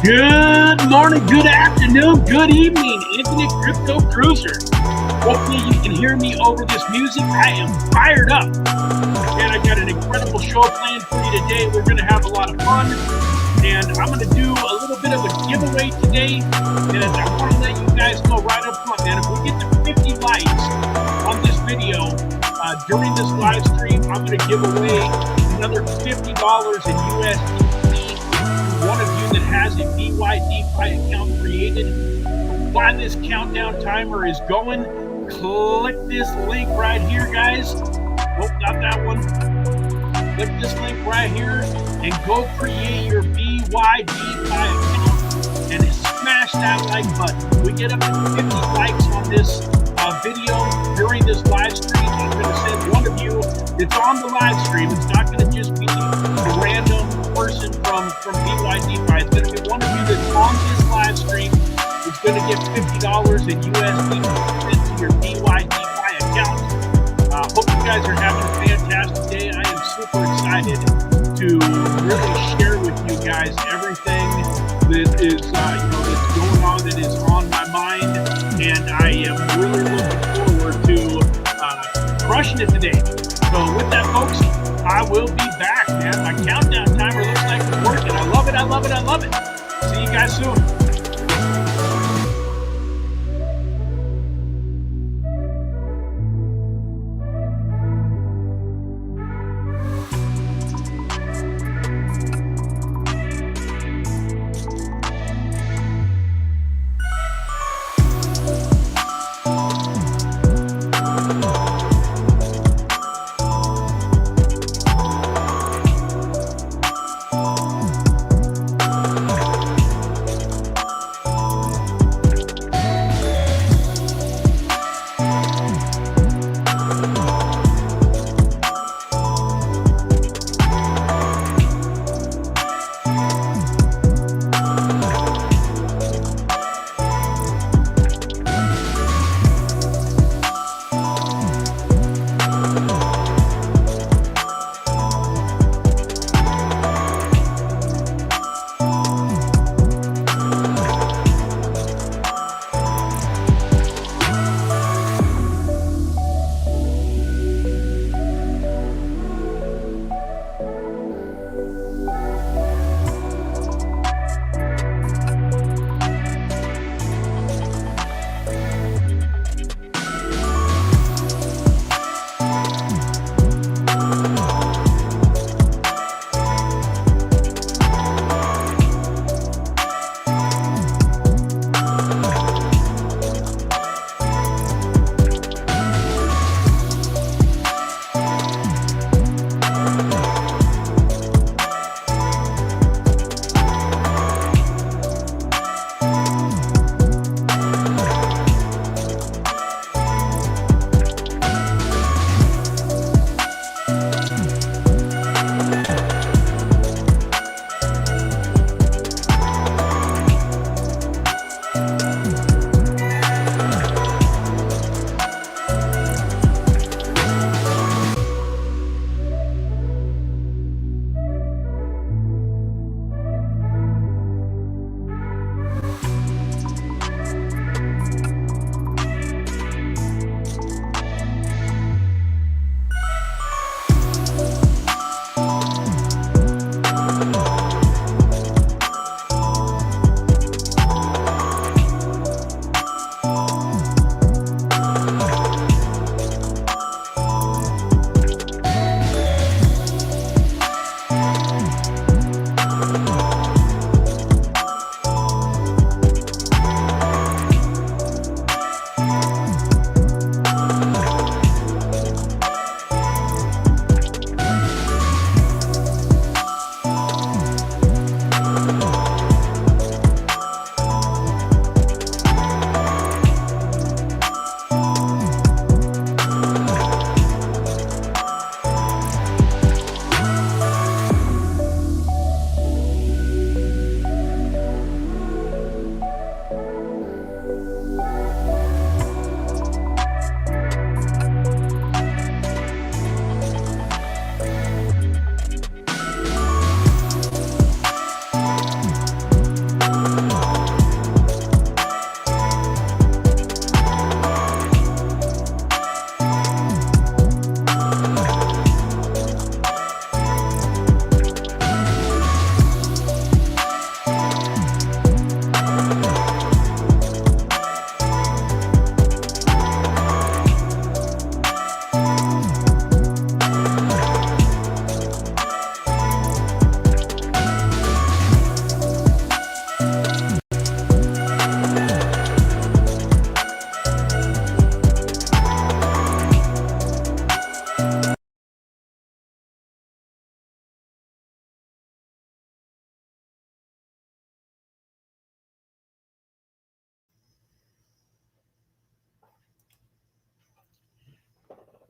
Good morning, good afternoon, good evening, Infinite Crypto Cruiser. Hopefully you can hear me over this music. I am fired up. And I got an incredible show planned for you today. We're going to have a lot of fun. And I'm going to do a little bit of a giveaway today. And I want to let you guys know right up front, man, if we get to 50 likes on this video during this live stream, I'm going to give away another $50 in USDT. One of you that has a BYDFI account created. While this countdown timer is going, click this link right here, guys. Oh, not that one. Click this link right here and go create your BYDFI account and smash that like button. We get up to 50 likes on this video during this live stream. I'm going to send one of you that's on the live stream. It's not going to just be a random person from BYDFI. It's going to be one of you that's on this live stream. It's going to get $50 in USD into your BYDFI account. Hope you guys are having a fantastic day. I am super excited to really share with you guys everything that is that's going on, that is on my mind, and I am really looking forward to crushing it today. So with that, folks, I will be back, man. My countdown timer looks like it's working. I love it, I love it, I love it. See you guys soon.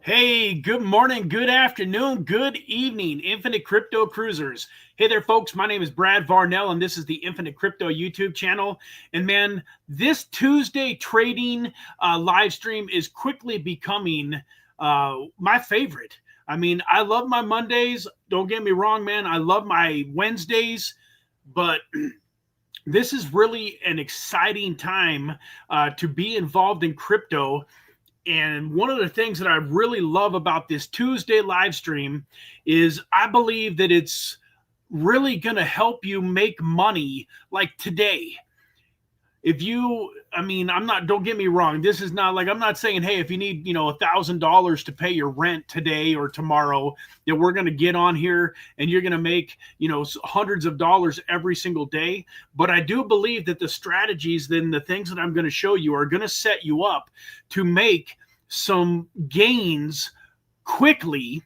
Hey, good morning, good afternoon, good evening, Infinite Crypto Cruisers. Hey there, folks. My name is Brad Varnell, and this is the Infinite Crypto YouTube channel. And man, this Tuesday trading live stream is quickly becoming my favorite. I mean, I love my Mondays. Don't get me wrong, man. I love my Wednesdays, but this is really an exciting time to be involved in crypto. And one of the things that I really love about this Tuesday live stream is I believe that it's really going to help you make money like today. If you, I mean, I'm not, don't get me wrong. This is not like, I'm not saying, hey, if you need, $1,000 to pay your rent today or tomorrow, that we're going to get on here and you're going to make, hundreds of dollars every single day. But I do believe that the strategies, then the things that I'm going to show you are going to set you up to make some gains quickly.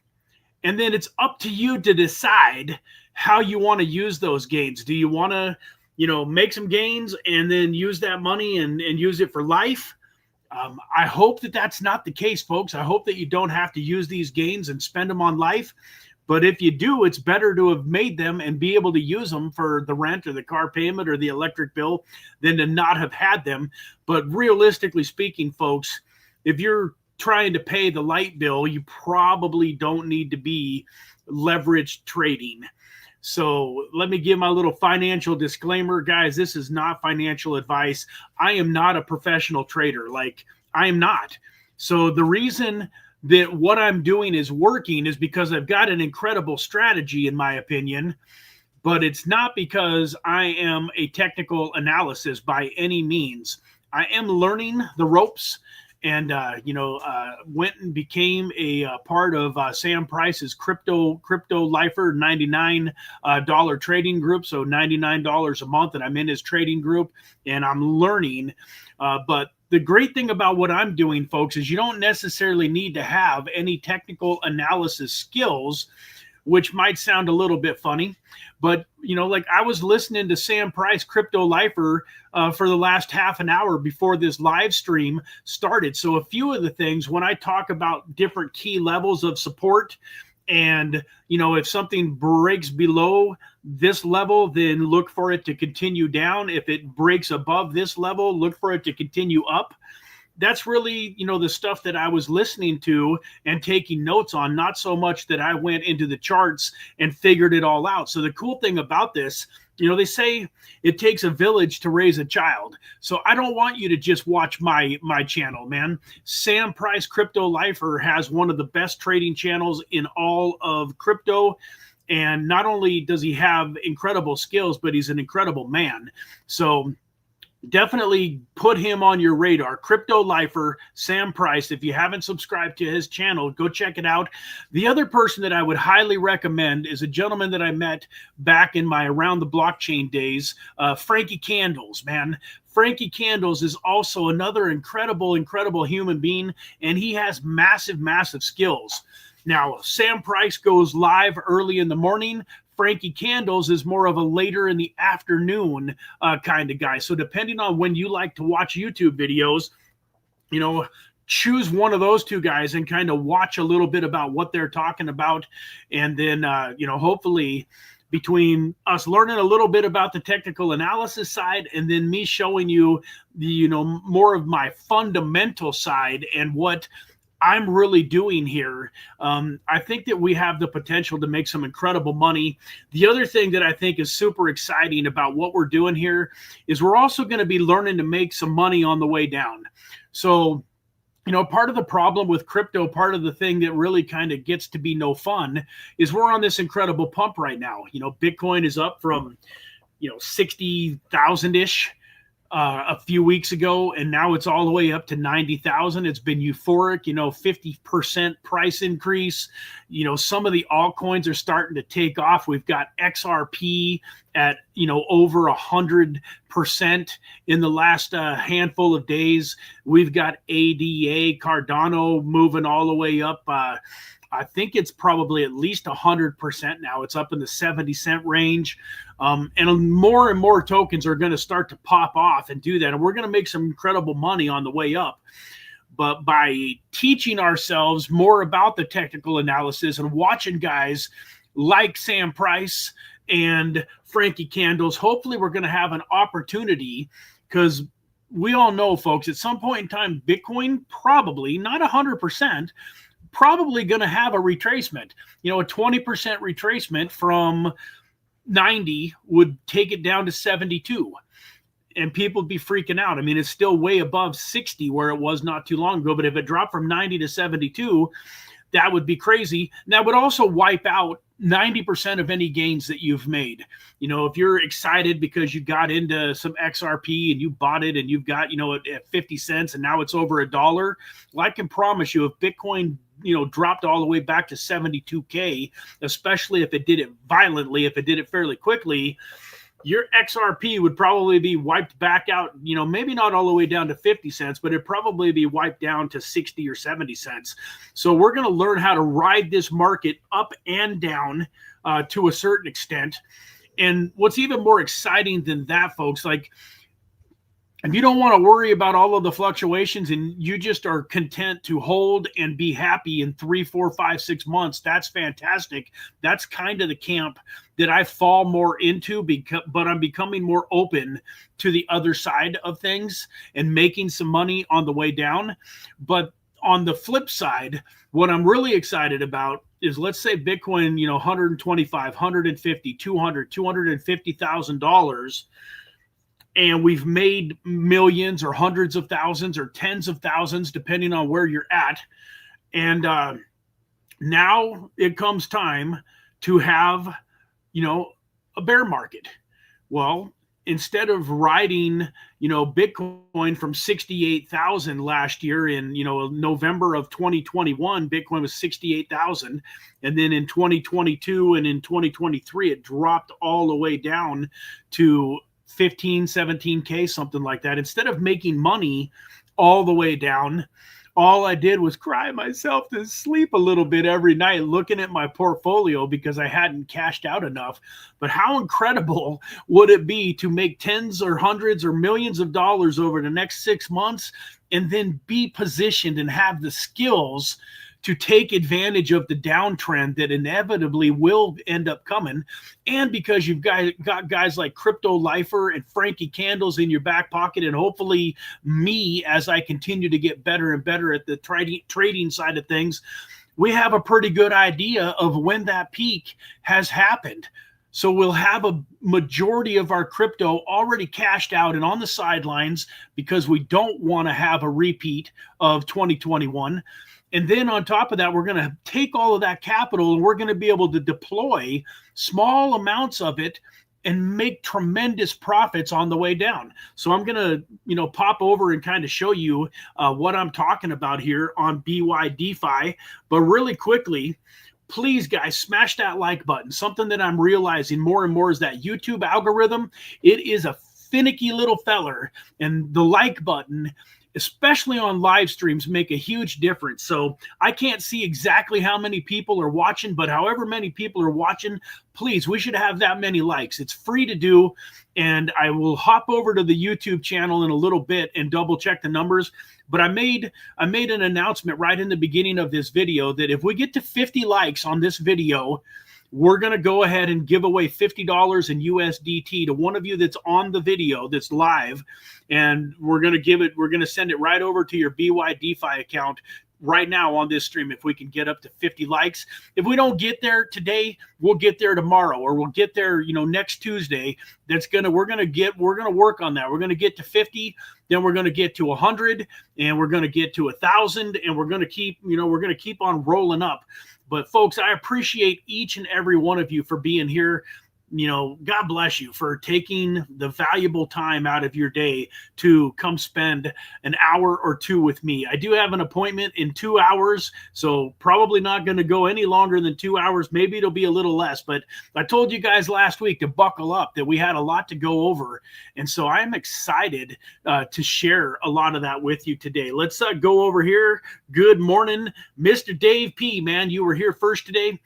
And then it's up to you to decide how you want to use those gains. Do you want to, make some gains and then use that money and use it for life? I hope that that's not the case, folks. I hope that you don't have to use these gains and spend them on life. But if you do, it's better to have made them and be able to use them for the rent or the car payment or the electric bill than to not have had them. But realistically speaking, folks, if you're trying to pay the light bill, you probably don't need to be leveraged trading. So let me give my little financial disclaimer, guys. This is not financial advice. I am not a professional trader. Like, I am not. So the reason that what I'm doing is working is because I've got an incredible strategy, in my opinion, but it's not because I am a technical analysis by any means. I am learning the ropes. And went and became a part of Sam Price's crypto lifer $99 trading group, so $99 a month, and I'm in his trading group and I'm learning. But the great thing about what I'm doing, folks, is you don't necessarily need to have any technical analysis skills, which might sound a little bit funny. But, like I was listening to Sam Price, Crypto Lifer, for the last half an hour before this live stream started. So a few of the things, when I talk about different key levels of support, and, if something breaks below this level, then look for it to continue down. If it breaks above this level, look for it to continue up. That's really, the stuff that I was listening to and taking notes on, not so much that I went into the charts and figured it all out. So the cool thing about this, they say it takes a village to raise a child. So I don't want you to just watch my channel, man. Sam Price Crypto Lifer has one of the best trading channels in all of crypto. And not only does he have incredible skills, but he's an incredible man. So definitely put him on your radar. Crypto Lifer, Sam Price. If you haven't subscribed to his channel, go check it out. The other person that I would highly recommend is a gentleman that I met back in my Around the Blockchain days, Frankie Candles, man. Frankie Candles is also another incredible human being, and he has massive skills. Now, Sam Price goes live early in the morning. Frankie Candles is more of a later in the afternoon kind of guy. So depending on when you like to watch YouTube videos, choose one of those two guys and kind of watch a little bit about what they're talking about. And then, hopefully between us learning a little bit about the technical analysis side and then me showing you the, more of my fundamental side and what I'm really doing here, I think that we have the potential to make some incredible money. The other thing that I think is super exciting about what we're doing here is we're also going to be learning to make some money on the way down. So, part of the problem with crypto, part of the thing that really kind of gets to be no fun is we're on this incredible pump right now. Bitcoin is up from, 60,000-ish. A few weeks ago, and now it's all the way up to 90,000. It's been euphoric, 50% price increase. Some of the altcoins are starting to take off. We've got XRP at, over 100% in the last handful of days. We've got ADA, Cardano moving all the way up. I think it's probably at least 100% now. It's up in the 70-cent range. And more tokens are going to start to pop off and do that. And we're going to make some incredible money on the way up. but by teaching ourselves more about the technical analysis and watching guys like Sam Price and Frankie Candles, hopefully we're going to have an opportunity, because we all know, folks, at some point in time, Bitcoin probably, not 100%, probably going to have a retracement. A 20% retracement from 90 would take it down to 72. And people would be freaking out. I mean, it's still way above 60 where it was not too long ago. But if it dropped from 90 to 72, that would be crazy. And that would also wipe out 90% of any gains that you've made. If you're excited because you got into some XRP and you bought it and you've got, at 50 cents and now it's over $1, well, I can promise you if Bitcoin, dropped all the way back to 72K, especially if it did it violently, if it did it fairly quickly, your XRP would probably be wiped back out, maybe not all the way down to 50 cents, but it'd probably be wiped down to 60 or 70 cents. So we're going to learn how to ride this market up and down to a certain extent. And what's even more exciting than that, folks, like, if you don't want to worry about all of the fluctuations and you just are content to hold and be happy in 3, 4, 5, 6 months, that's fantastic. That's kind of the camp that I fall more into, but I'm becoming more open to the other side of things and making some money on the way down. But on the flip side, what I'm really excited about is, let's say Bitcoin, $125, $150, $200, $250,000. And we've made millions or hundreds of thousands or tens of thousands, depending on where you're at. And now it comes time to have, a bear market. Well, instead of riding, Bitcoin from 68,000 last year in, November of 2021, Bitcoin was 68,000. And then in 2022 and in 2023, it dropped all the way down to 15, 17K, something like that. Instead of making money all the way down, all I did was cry myself to sleep a little bit every night looking at my portfolio because I hadn't cashed out enough. But how incredible would it be to make tens or hundreds or millions of dollars over the next 6 months and then be positioned and have the skills to take advantage of the downtrend that inevitably will end up coming. And because you've got guys like Crypto Lifer and Frankie Candles in your back pocket, and hopefully me, as I continue to get better and better at the trading side of things, we have a pretty good idea of when that peak has happened. So we'll have a majority of our crypto already cashed out and on the sidelines because we don't want to have a repeat of 2021. And then on top of that, we're going to take all of that capital and we're going to be able to deploy small amounts of it and make tremendous profits on the way down. So I'm going to, pop over and kind of show you what I'm talking about here on BYDFI. But really quickly, please, guys, smash that like button. Something that I'm realizing more and more is that YouTube algorithm, it is a finicky little feller, and the like button, especially on live streams, make a huge difference. So I can't see exactly how many people are watching, but however many people are watching, please, we should have that many likes. It's free to do. And I will hop over to the YouTube channel in a little bit and double check the numbers. But I made an announcement right in the beginning of this video that if we get to 50 likes on this video, we're going to go ahead and give away $50 in USDT to one of you that's on the video that's live. And we're going to send it right over to your BYDFI account right now on this stream if we can get up to 50 likes. If we don't get there today, we'll get there tomorrow, or we'll get there, next Tuesday. We're going to work on that. We're going to get to 50, then we're going to get to 100, and we're going to get to 1,000, and we're going to keep on rolling up. But folks, I appreciate each and every one of you for being here. God bless you for taking the valuable time out of your day to come spend an hour or two with me. I do have an appointment in 2 hours, so probably not going to go any longer than 2 hours. Maybe it'll be a little less, but I told you guys last week to buckle up, that we had a lot to go over. And so I'm excited to share a lot of that with you today. Let's go over here. Good morning, Mr. Dave P. Man, you were here first today.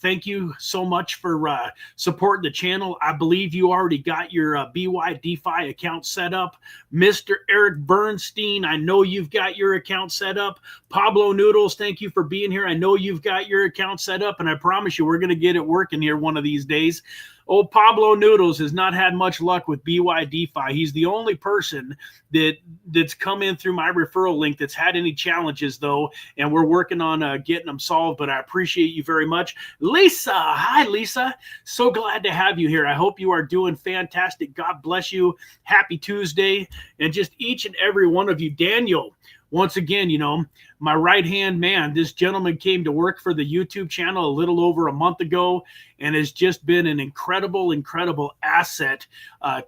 thank you so much for supporting the channel. I believe you already got your BYDFI account set up. Mr. Eric Bernstein, I know you've got your account set up. Pablo Noodles, thank you for being here. I know you've got your account set up, and I promise you we're going to get it working here one of these days. Old Pablo Noodles has not had much luck with BYDFI. He's the only person that's come in through my referral link that's had any challenges, though, and we're working on getting them solved, but I appreciate you very much. Lisa, hi, Lisa. So glad to have you here. I hope you are doing fantastic. God bless you. Happy Tuesday, and just each and every one of you. Daniel, once again, you know, my right-hand man, this gentleman came to work for the YouTube channel a little over a month ago and has just been an incredible asset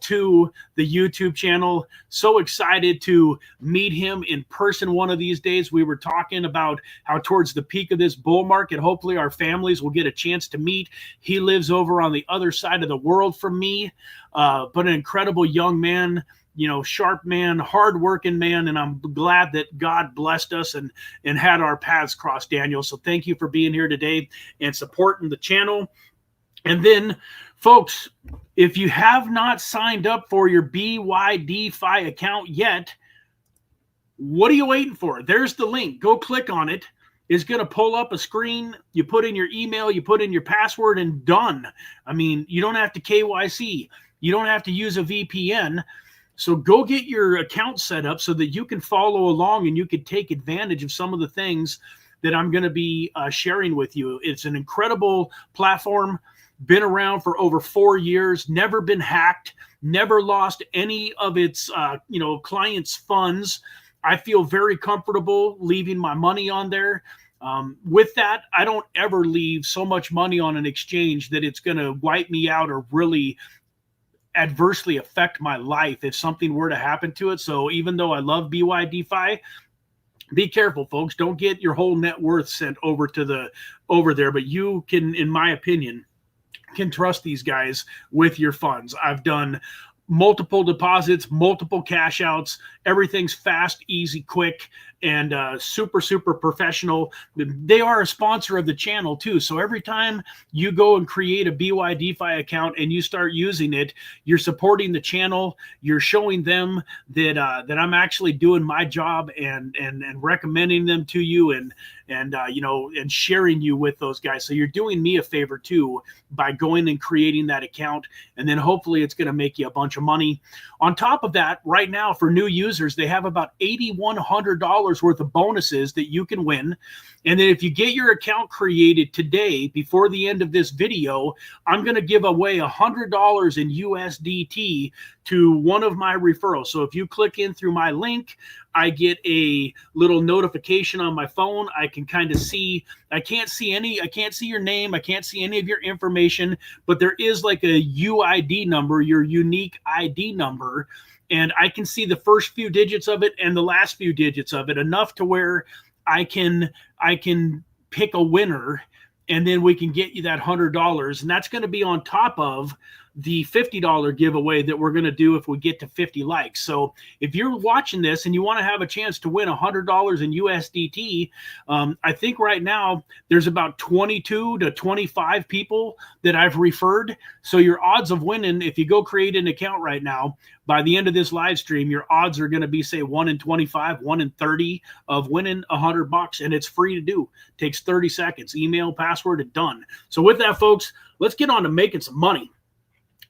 to the YouTube channel. So excited to meet him in person one of these days. We were talking about how towards the peak of this bull market, hopefully our families will get a chance to meet. He lives over on the other side of the world from me, but an incredible young man, you know, sharp man, hardworking man, and I'm glad that God blessed us and had our paths cross, Daniel. So thank you for being here today and supporting the channel. And then, folks, if you have not signed up for your BYDFI account yet, what are you waiting for? There's the link. Go click on it. It's going to pull up a screen. You put in your email, you put in your password, and done. I mean, you don't have to KYC. You don't have to use a VPN. So go get your account set up so that you can follow along and you can take advantage of some of the things that I'm going to be sharing with you. It's an incredible platform, been around for over 4 years, never been hacked, never lost any of its clients' funds. I feel very comfortable leaving my money on there. With that, I don't ever leave so much money on an exchange that it's going to wipe me out or really adversely affect my life if something were to happen to it. So even though I love BYDFI, be careful, folks. Don't get your whole net worth sent over there. But you can, in my opinion, can trust these guys with your funds. I've done multiple deposits, multiple cash outs. Everything's fast, easy, quick, and super professional. They are a sponsor of the channel too. So every time you go and create a BYDFI account and you start using it, you're supporting the channel. You're showing them that I'm actually doing my job and recommending them to you and sharing you with those guys. So you're doing me a favor too by going and creating that account, and then hopefully it's going to make you a bunch of money. On top of that, right now for new users, they have about $8,100 worth of bonuses that you can win. And then if you get your account created today before the end of this video, I'm going to give away $100 in USDT to one of my referrals. So if you click in through my link, I get a little notification on my phone. I can kind of see, I can't see your name. I can't see any of your information, but there is like a UID number, your unique ID number. And I can see the first few digits of it and the last few digits of it, enough to where I can pick a winner, and then we can get you that $100. And that's going to be on top of the $50 giveaway that we're going to do if we get to 50 likes. So if you're watching this and you want to have a chance to win $100 in USDT, I think right now there's about 22 to 25 people that I've referred. So your odds of winning, if you go create an account right now, by the end of this live stream, your odds are going to be, say, 1 in 25, 1 in 30 of winning $100, and it's free to do. Takes 30 seconds. Email, password, and done. So with that, folks, let's get on to making some money.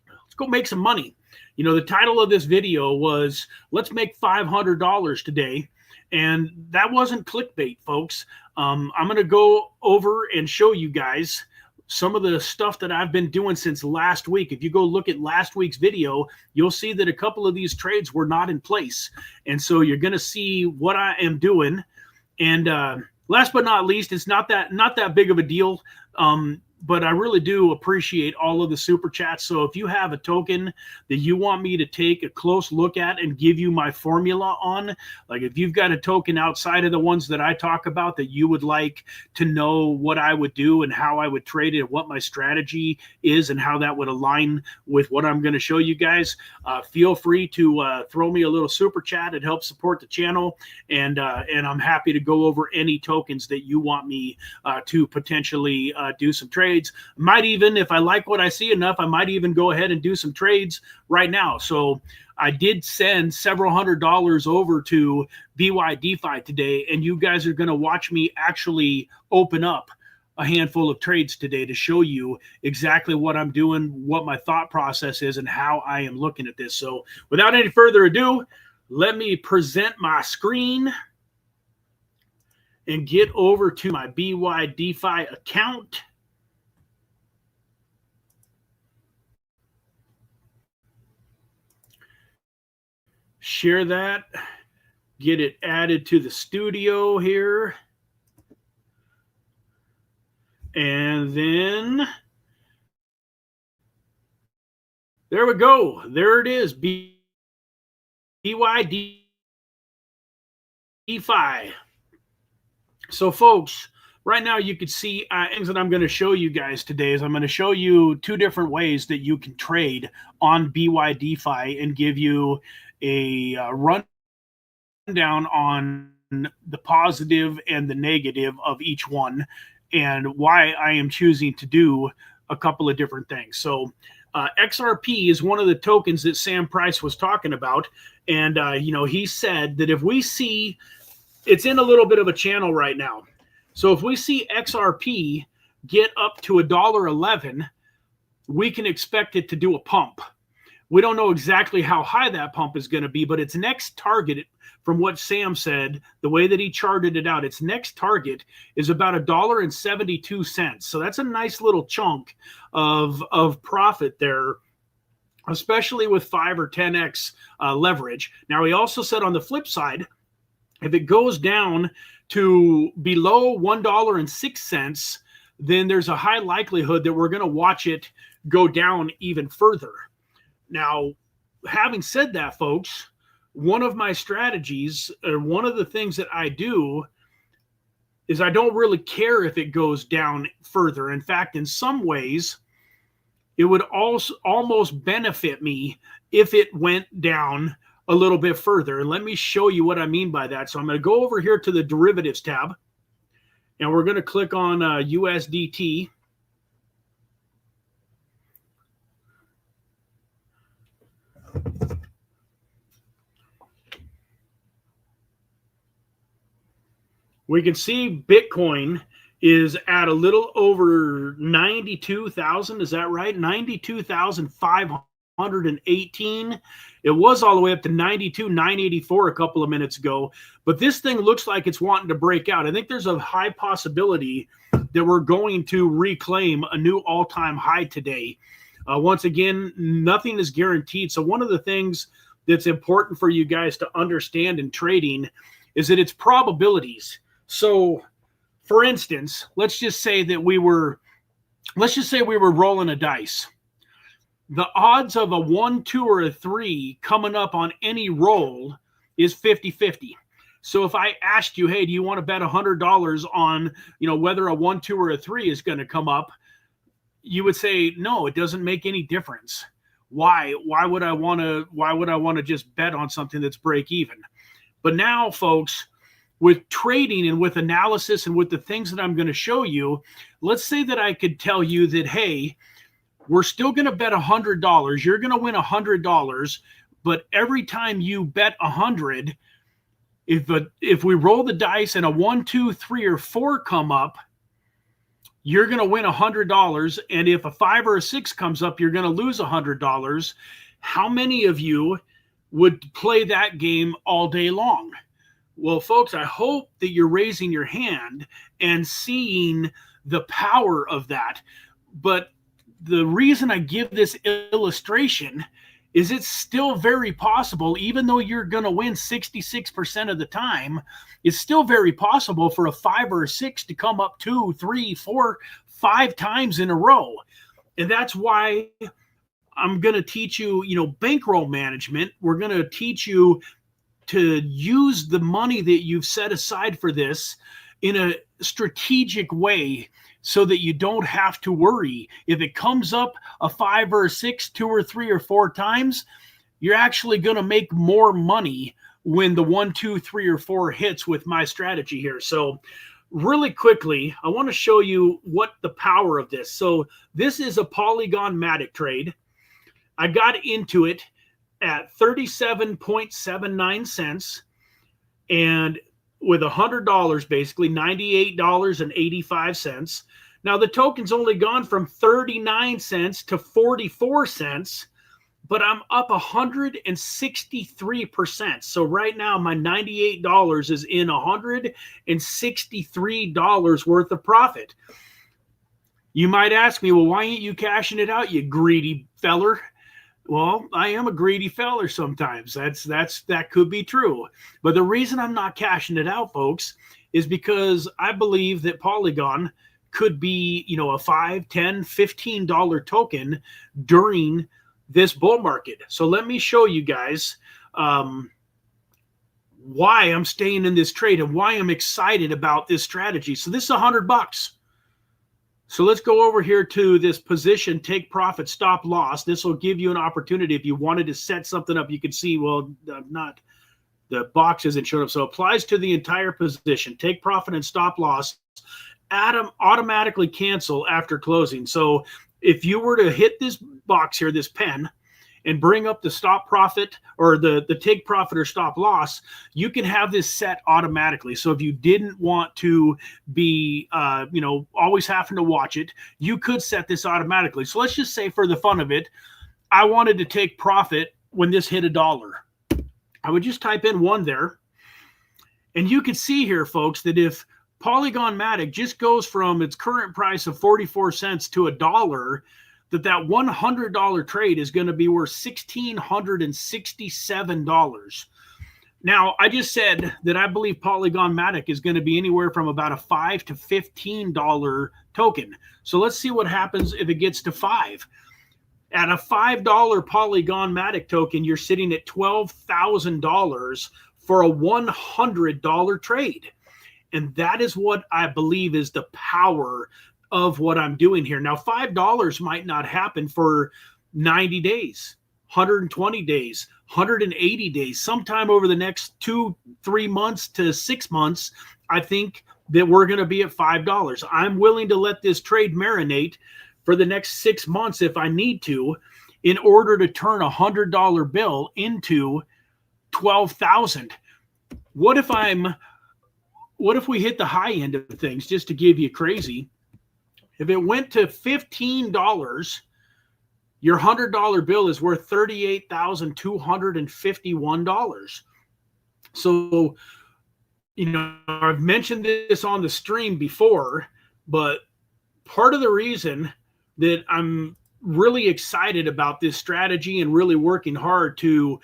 Let's go make some money. You know, the title of this video was, let's make $500 today. And that wasn't clickbait, folks. I'm going to go over and show you guys some of the stuff that I've been doing since last week. If you go look at last week's video, you'll see that a couple of these trades were not in place. And so you're going to see what I am doing. And last but not least, it's not that big of a deal. But I really do appreciate all of the super chats. So if you have a token that you want me to take a close look at and give you my formula on, like if you've got a token outside of the ones that I talk about that you would like to know what I would do and how I would trade it and what my strategy is and how that would align with what I'm going to show you guys, feel free to throw me a little super chat. It helps support the channel. And I'm happy to go over any tokens that you want me to potentially do some trades trades. Might even, if I like what I see enough, I might even go ahead and do some trades right now. So I did send several $100s over to BYDFI today, and you guys are going to watch me actually open up a handful of trades today to show you exactly what I'm doing, what my thought process is, and how I am looking at this. So without any further ado, let me present my screen and get over to my BYDFI account. Share that, get it added to the studio here. And then there we go. There it is. BYDFI. So folks, right now you can see things that I'm going to show you guys today is I'm going to show you two different ways that you can trade on BYDFI and give you a rundown on the positive and the negative of each one and why I am choosing to do a couple of different things. So XRP is one of the tokens that Sam Price was talking about. And, he said that if we see, it's in a little bit of a channel right now. So if we see XRP get up to $1.11, we can expect it to do a pump. We don't know exactly how high that pump is going to be, but its next target, from what Sam said, the way that he charted it out, its next target is about $1.72. So that's a nice little chunk of profit there, especially with 5 or 10x leverage. Now, he also said on the flip side, if it goes down to below $1.06, then there's a high likelihood that we're going to watch it go down even further. Now, having said that, folks, one of my strategies, or one of the things that I do, is I don't really care if it goes down further. In fact, in some ways, it would also almost benefit me if it went down a little bit further. And let me show you what I mean by that. So I'm going to go over here to the derivatives tab, and we're going to click on USDT. We can see Bitcoin is at a little over 92,000. Is that right? 92,518. It was all the way up to 92,984 a couple of minutes ago. But this thing looks like it's wanting to break out. I think there's a high possibility that we're going to reclaim a new all-time high today. Once again, nothing is guaranteed. So one of the things that's important for you guys to understand in trading is that it's probabilities. So, for instance, let's just say we were rolling a dice. The odds of a 1, 2, or a 3 coming up on any roll is 50-50. So if I asked you, hey, do you want to bet $100 on, whether a 1, 2, or a 3 is going to come up? You would say, no, it doesn't make any difference. Why? Why would I want to just bet on something that's break even? But now, folks, with trading and with analysis and with the things that I'm going to show you, let's say that I could tell you that, hey, we're still going to bet $100. You're going to win $100, but every time you bet 100, if we roll the dice and a 1, 2, 3, or 4 come up, you're going to win $100. And if a 5 or a 6 comes up, you're going to lose $100. How many of you would play that game all day long? Well, folks, I hope that you're raising your hand and seeing the power of that. But the reason I give this illustration is it's still very possible, even though you're going to win 66% of the time, it's still very possible for a 5 or a 6 to come up 2, 3, 4, 5 times in a row. And that's why I'm going to teach you, bankroll management. We're going to teach you to use the money that you've set aside for this in a strategic way so that you don't have to worry. If it comes up a 5 or a 6, 2 or 3 or 4 times, you're actually going to make more money when the 1, 2, 3, or 4 hits with my strategy here. So really quickly, I want to show you what the power of this. So this is a Polygon Matic trade. I got into it at 37.79 cents, and with $100, basically $98.85. Now the token's only gone from 39 cents to 44 cents, but I'm up 163%. So right now my $98 is in $163 worth of profit. You might ask me, well, why ain't you cashing it out, you greedy feller? Well, I am a greedy feller sometimes. That could be true. But the reason I'm not cashing it out, folks, is because I believe that Polygon could be, a $5, $10, $15 token during this bull market. So let me show you guys why I'm staying in this trade and why I'm excited about this strategy. So this is $100. So let's go over here to this position, take profit, stop loss. This will give you an opportunity. If you wanted to set something up, you can see, well, not the box isn't showing up. So it applies to the entire position. Take profit and stop loss. Automatically cancel after closing. So if you were to hit this box here, this pen, and bring up the stop profit or the take profit or stop loss, you can have this set automatically. So if you didn't want to be, always having to watch it, you could set this automatically. So let's just say for the fun of it, I wanted to take profit when this hit $1. I would just type in 1 there. And you can see here, folks, that if Polygon Matic just goes from its current price of 44 cents to $1, that $100 trade is going to be worth $1,667. Now, I just said that I believe Polygon Matic is going to be anywhere from about a $5 to $15 token. So let's see what happens if it gets to 5. At a $5 Polygon Matic token, you're sitting at $12,000 for a $100 trade. And that is what I believe is the power of what I'm doing here. Now, $5 might not happen for 90 days, 120 days, 180 days. Sometime over the next 2-3 months to 6 months, I think that we're going to be at $5. I'm willing to let this trade marinate for the next 6 months if I need to, in order to turn a $100 bill into 12,000. What if we hit the high end of things, just to give you crazy? If it went to $15, your $100 bill is worth $38,251. So, I've mentioned this on the stream before, but part of the reason that I'm really excited about this strategy and really working hard to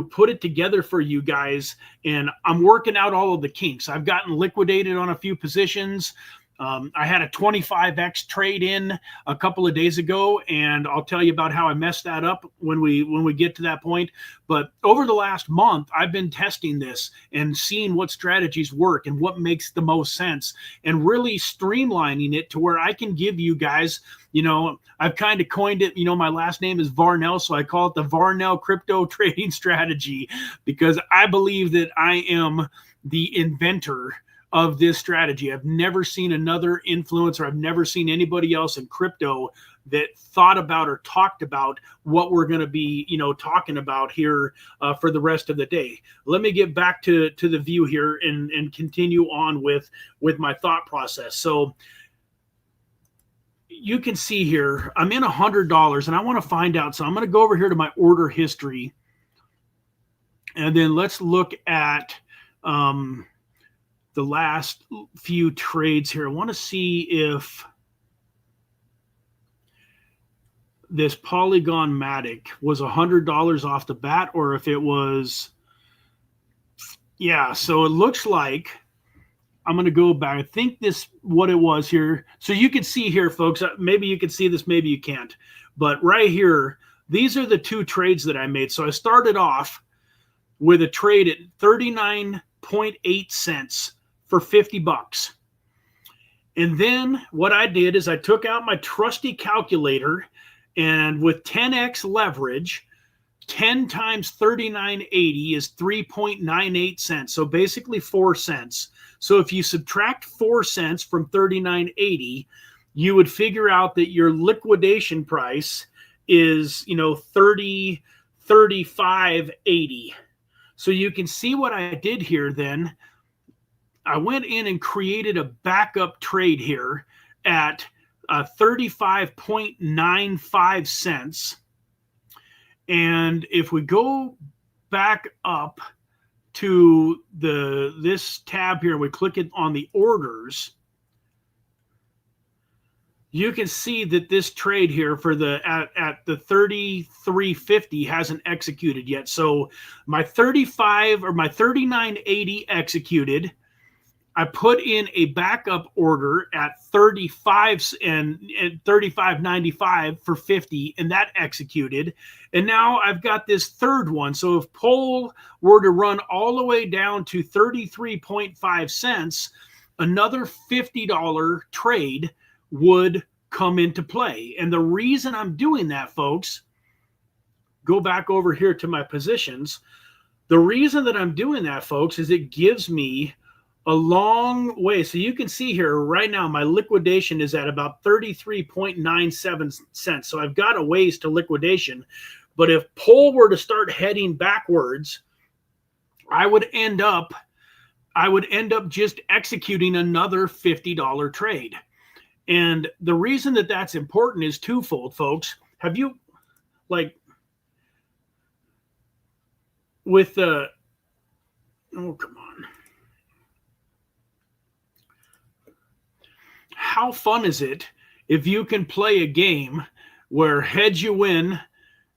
put it together for you guys, and I'm working out all of the kinks. I've gotten liquidated on a few positions. I had a 25x trade in a couple of days ago, and I'll tell you about how I messed that up when we get to that point. But over the last month, I've been testing this and seeing what strategies work and what makes the most sense, and really streamlining it to where I can give you guys, I've kind of coined it, my last name is Varnell, so I call it the Varnell Crypto Trading Strategy, because I believe that I am the inventor of this strategy. I've never seen another influencer. I've never seen anybody else in crypto that thought about or talked about what we're going to be, talking about here for the rest of the day. Let me get back to the view here and continue on with my thought process. So you can see here, I'm in $100 and I want to find out. So I'm going to go over here to my order history, and then let's look at, the last few trades here. I want to see if this Polygon Matic was $100 off the bat, or if it was, so it looks like, I'm going to go back. I think what it was here. So you can see here, folks, maybe you can see this, maybe you can't, but right here, these are the 2 trades that I made. So I started off with a trade at 39.8 cents for $50. And then what I did is I took out my trusty calculator, and with 10x leverage, 10 times 39.80 is 3.98 cents. So basically 4 cents. So if you subtract 4 cents from 39.80, you would figure out that your liquidation price is, 35.80. So you can see what I did here then. I went in and created a backup trade here at 35.95 cents. And if we go back up to this tab here, we click it on the orders, you can see that this trade here for at the 33.50 hasn't executed yet. So my 39.80 executed. I put in a backup order at 35 and 35.95 for 50, and that executed. And now I've got this third one. So if Pole were to run all the way down to 33.5 cents, another $50 trade would come into play. And the reason I'm doing that, folks, go back over here to my positions. The reason that I'm doing that, folks, is it gives me a long way. So you can see here right now, my liquidation is at about 33.97 cents. So I've got a ways to liquidation. But if Pole were to start heading backwards, I would end up just executing another $50 trade. And the reason that that's important is twofold, folks. Have you, with the, oh, come on. How fun is it if you can play a game where heads you win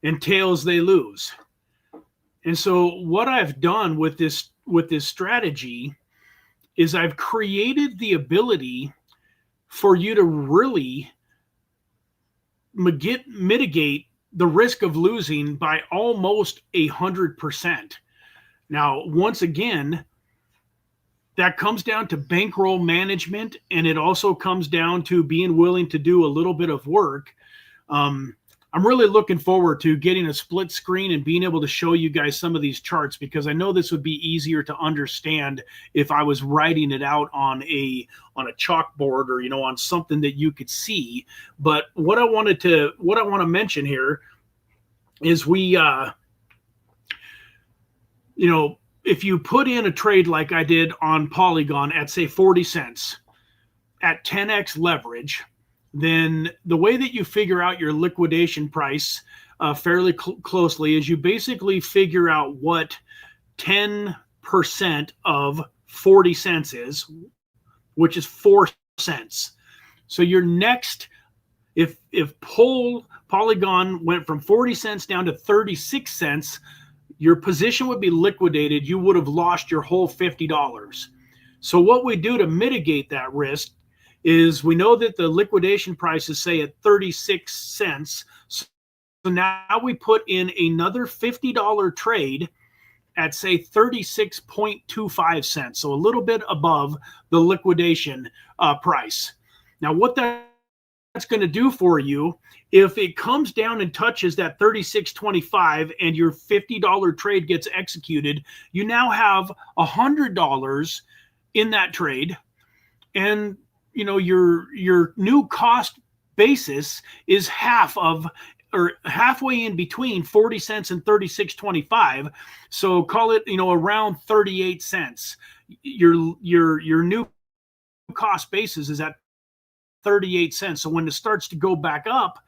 and tails they lose? And so what I've done with this strategy is I've created the ability for you to really mitigate the risk of losing by almost 100%. Now, once again, that comes down to bankroll management, and it also comes down to being willing to do a little bit of work. I'm really looking forward to getting a split screen and being able to show you guys some of these charts, because I know this would be easier to understand if I was writing it out on a chalkboard or on something that you could see. But what I want to mention here is if you put in a trade like I did on Polygon at, say, 40 cents at 10x leverage, then the way that you figure out your liquidation price fairly closely is you basically figure out what 10% of 40 cents is, which is 4 cents. So your next, if Polygon went from 40 cents down to 36 cents, your position would be liquidated. You would have lost your whole $50. So what we do to mitigate that risk is we know that the liquidation price is, say, at 36 cents. So now we put in another $50 trade at, say, 36.25 cents. So a little bit above the liquidation price. Now what that's going to do for you, if it comes down and touches that 36.25 and your $50 trade gets executed, you now have $100 in that trade. And your new cost basis is halfway in between 40 cents and 36.25. So call it, around 38 cents. Your new cost basis is at 38 cents. So when it starts to go back up,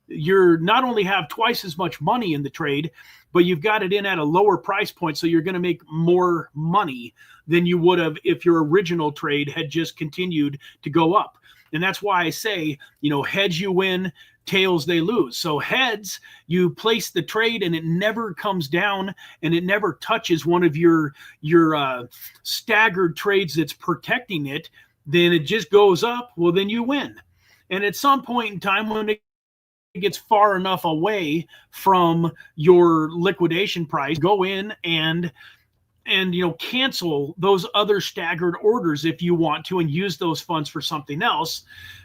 you're not only have twice as much money in the trade, but you've got it in at a lower price point. So you're going to make more money than you would have if your original trade had just continued to go up. And that's why I say, heads you win, tails they lose. So heads, you place the trade and it never comes down and it never touches one of your staggered trades that's protecting it. Then it just goes up. Well, then you win. And at some point in time, when it gets far enough away from your liquidation price, go in and cancel those other staggered orders if you want to, and use those funds for something else.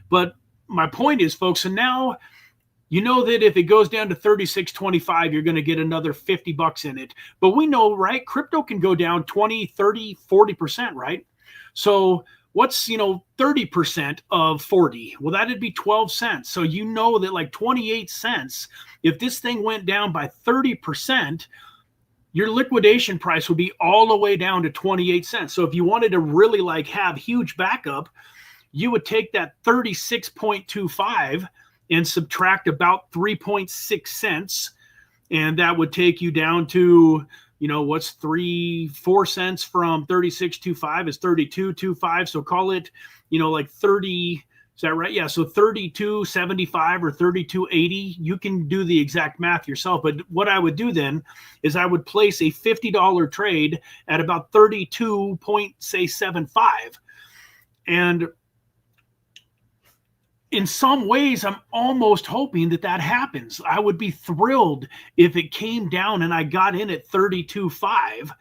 But my point is, folks, so now You know that if it goes down to 36.25, you're going to get another 50 bucks in it. But we know, right? Crypto can go down 20, 30, 40%, right? So what's, 30% of 40? Well, that'd be 12 cents. So you know that like 28 cents, if this thing went down by 30%, your liquidation price would be all the way down to 28 cents. So if you wanted to really like have huge backup, you would take that 36.25 and subtract about 3.6 cents. And that would take you down to, what's 4 cents from 36.25 is 32.25. So call it, like 30. Is that right? Yeah. So 32.75 or 32.80. You can do the exact math yourself. But what I would do then is I would place a $50 trade at about 32.75. And in some ways, I'm almost hoping that happens. I would be thrilled if it came down and I got in at 32.5,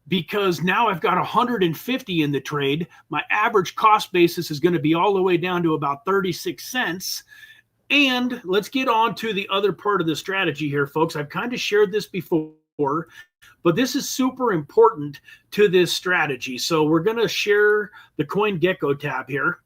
because now I've got 150 in the trade. My average cost basis is going to be all the way down to about 36 cents. And let's get on to the other part of the strategy here, folks. I've kind of shared this before, but this is super important to this strategy. So we're going to share the CoinGecko tab here.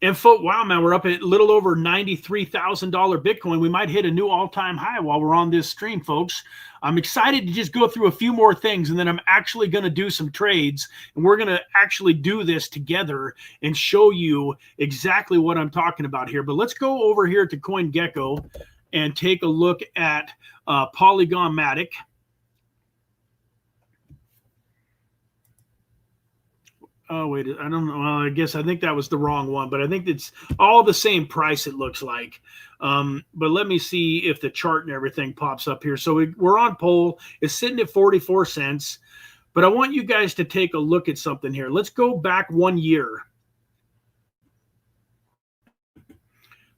And folks, wow, man, we're up at a little over $93,000 Bitcoin. We might hit a new all-time high while we're on this stream, folks. I'm excited to just go through a few more things, and then I'm actually going to do some trades, and we're going to actually do this together and show you exactly what I'm talking about here. But let's go over here to CoinGecko and take a look at Polygon-matic. Oh, wait, I don't know. Well, I think that was the wrong one, but I think it's all the same price, it looks like. But let me see if the chart and everything pops up here. So we're on poll. It's sitting at 44 cents. But I want you guys to take a look at something here. Let's go back 1 year.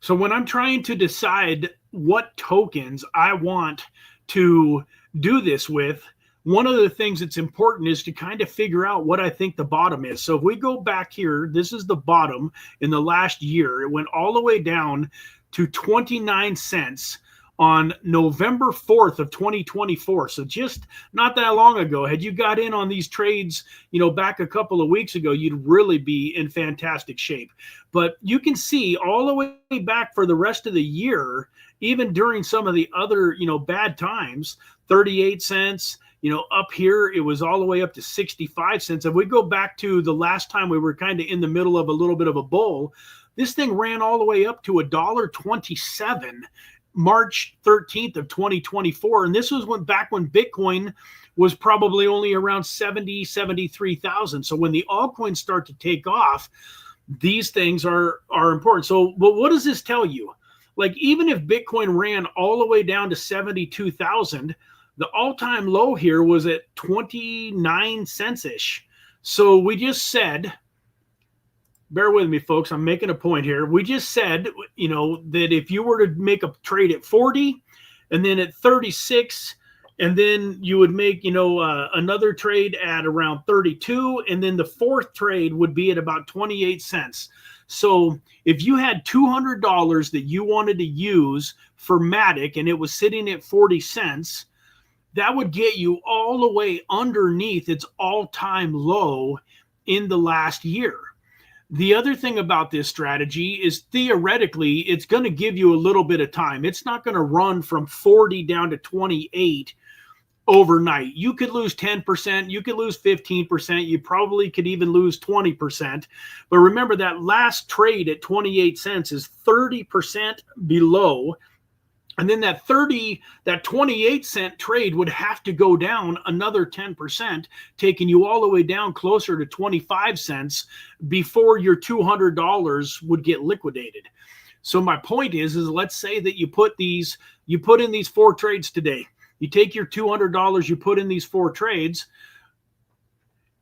So when I'm trying to decide what tokens I want to do this with, one of the things that's important is to kind of figure out what I think the bottom is. So if we go back here, this is the bottom in the last year. It went all the way down to 29 cents on November 4th of 2024. So just not that long ago. Had you got in on these trades, back a couple of weeks ago, you'd really be in fantastic shape. But you can see all the way back for the rest of the year, even during some of the other, bad times, 38 cents, up here, it was all the way up to 65 cents. If we go back to the last time we were kind of in the middle of a little bit of a bull, this thing ran all the way up to $1.27, March 13th of 2024. And this was back when Bitcoin was probably only around 73,000. So when the altcoins start to take off, these things are important. So, but what does this tell you? Like, even if Bitcoin ran all the way down to 72,000, the all-time low here was at 29 cents-ish. So we just said, bear with me, folks, I'm making a point here. We just said, that if you were to make a trade at 40 and then at 36, and then you would make, another trade at around 32, and then the fourth trade would be at about 28 cents. So if you had $200 that you wanted to use for Matic and it was sitting at 40 cents, that would get you all the way underneath its all-time low in the last year. The other thing about this strategy is theoretically, it's going to give you a little bit of time. It's not going to run from 40 down to 28 overnight. You could lose 10%, you could lose 15%, you probably could even lose 20%. But remember, that last trade at 28 cents is 30% below. And then that 28 cent trade would have to go down another 10%, taking you all the way down closer to 25 cents before your $200 would get liquidated. So my point is let's say that you put in these 4 trades today. You take your $200, you put in these 4 trades.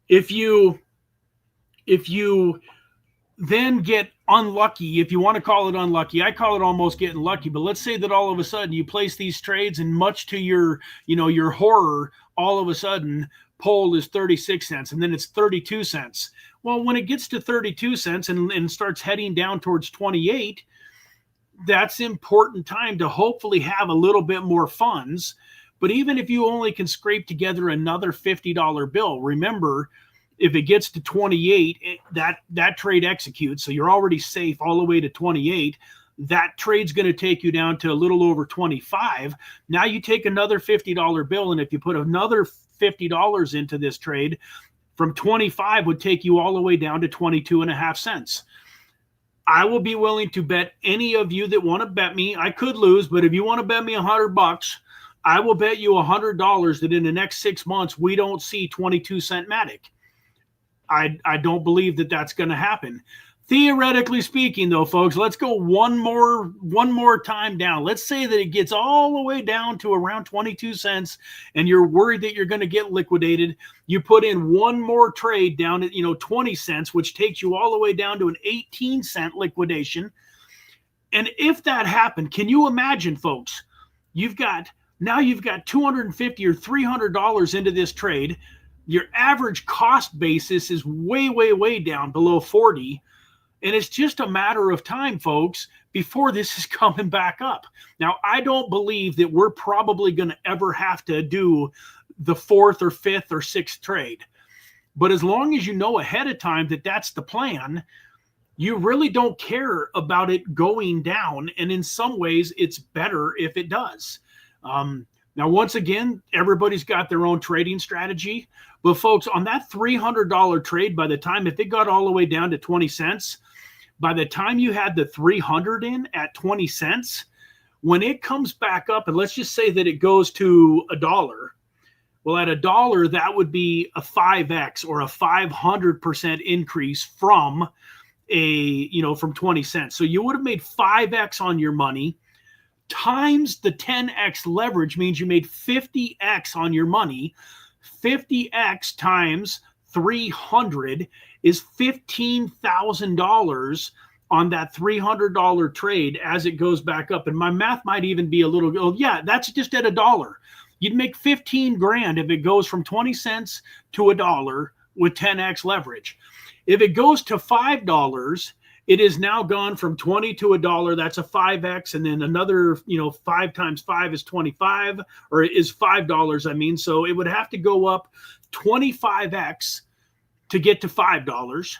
If you then get unlucky, if you want to call it unlucky, I call it almost getting lucky, but let's say that all of a sudden you place these trades, and much to your horror, all of a sudden poll is 36 cents and then it's 32 cents. Well, when it gets to 32 cents and starts heading down towards 28, that's important time to hopefully have a little bit more funds. But even if you only can scrape together another $50 bill, remember, if it gets to 28, that trade executes. So you're already safe all the way to 28. That trade's going to take you down to a little over 25. Now you take another $50 bill, and if you put another $50 into this trade, from 25 would take you all the way down to 22.5 cents. I will be willing to bet any of you that want to bet me. I could lose, but if you want to bet me $100, I will bet you $100 that in the next 6 months we don't see 22-cent Matic. I don't believe that that's going to happen. Theoretically speaking, though, folks, let's go one more time down. Let's say that it gets all the way down to around 22 cents and you're worried that you're going to get liquidated. You put in one more trade down at 20 cents, which takes you all the way down to an 18-cent liquidation. And if that happened, can you imagine, folks, you've got $250 or $300 into this trade. Your average cost basis is way, way, way down below 40. And it's just a matter of time, folks, before this is coming back up. Now, I don't believe that we're probably going to ever have to do the 4th or 5th or 6th trade. But as long as you know ahead of time that that's the plan, you really don't care about it going down. And in some ways, it's better if it does. Now, once again, everybody's got their own trading strategy. But folks, on that $300 trade, by the time, if it got all the way down to 20 cents, by the time you had the 300 in at 20 cents, when it comes back up, and let's just say that it goes to $1, well, at $1, that would be a 5x or a 500% increase from from 20 cents. So you would have made 5x on your money. Times the 10x leverage means you made 50x on your money. 50x times 300 is $15,000 on that $300 trade as it goes back up. And my math might even be a little, yeah, that's just at $1. You'd make 15 grand if it goes from 20 cents to $1 with 10x leverage. If it goes to $5, it is now gone from 20 to $1. That's a 5x, and then another, 5 times 5 is 25, or is $5. I mean, so it would have to go up 25x to get to $5.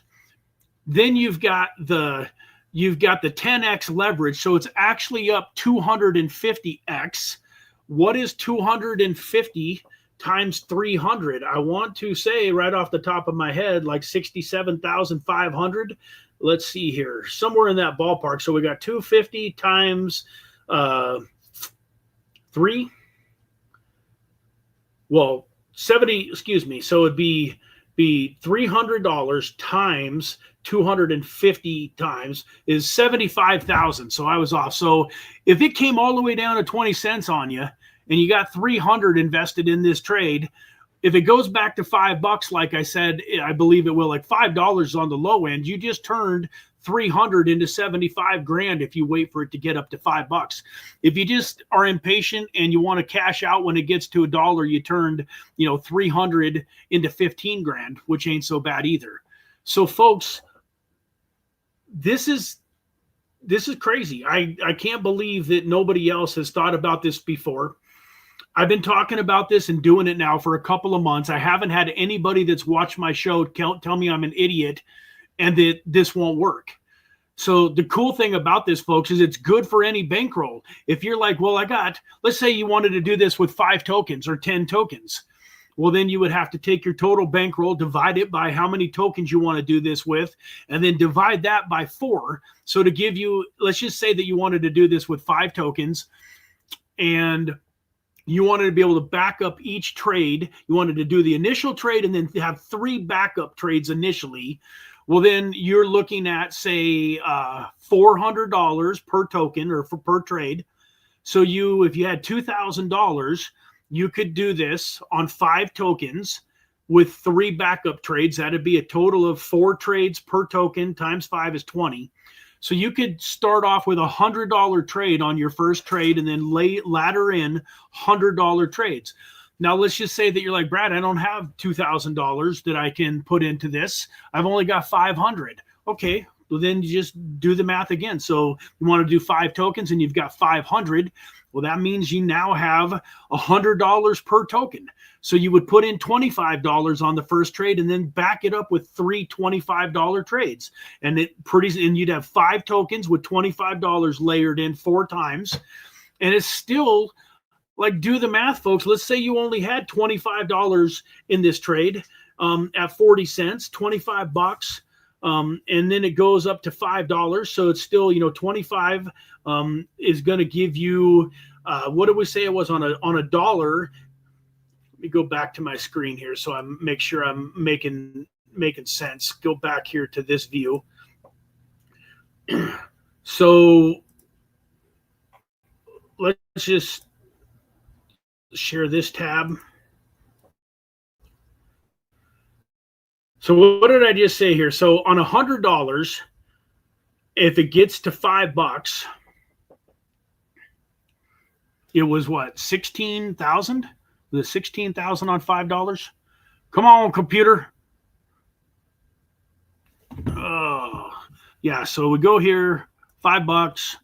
Then you've got the 10x leverage, so it's actually up 250x. What is 250 times 300? I want to say right off the top of my head, like 67,500. Let's see here, somewhere in that ballpark. So we got 250 times 3. Well, 70, excuse me. So it'd be $300 times 250 times is 75,000. So I was off. So if it came all the way down to 20 cents on you and you got 300 invested in this trade, if it goes back to $5, like I said, I believe it will, like $5 on the low end, you just turned 300 into 75 grand if you wait for it to get up to $5. If you just are impatient and you want to cash out when it gets to $1, you turned, 300 into 15 grand, which ain't so bad either. So folks, this is crazy. I can't believe that nobody else has thought about this before. I've been talking about this and doing it now for a couple of months. I haven't had anybody that's watched my show tell me I'm an idiot and that this won't work. So the cool thing about this, folks, is it's good for any bankroll. If you're like, well, let's say you wanted to do this with 5 tokens or 10 tokens. Well, then you would have to take your total bankroll, divide it by how many tokens you want to do this with, and then divide that by 4. So to give you, let's just say that you wanted to do this with 5 tokens and you wanted to be able to back up each trade. You wanted to do the initial trade and then have 3 backup trades initially. Well, then you're looking at, say, $400 per token or per trade. So if you had $2,000, you could do this on 5 tokens with 3 backup trades. That'd be a total of 4 trades per token times 5 is 20. So you could start off with $100 trade on your first trade and then ladder in $100 trades. Now, let's just say that you're like, Brad, I don't have $2,000 that I can put into this. I've only got $500. Okay, well, then you just do the math again. So you want to do 5 tokens and you've got 500. Well, that means you now have $100 per token. So you would put in $25 on the first trade and then back it up with 3 $25 trades. And you'd have 5 tokens with $25 layered in 4 times. And it's still like, do the math, folks. Let's say you only had $25 in this trade at 40 cents, 25 bucks. And then it goes up to $5. So it's still, 25 is going to give you, what did we say it was on a dollar? Let me go back to my screen here so I make sure I'm making sense. Go back here to this view. So let's just share this tab. So what did I just say here? So on $100, if it gets to $5, it was what, 16,000? Was it 16,000 on $5? Come on, computer. Oh, yeah. So we go here. $5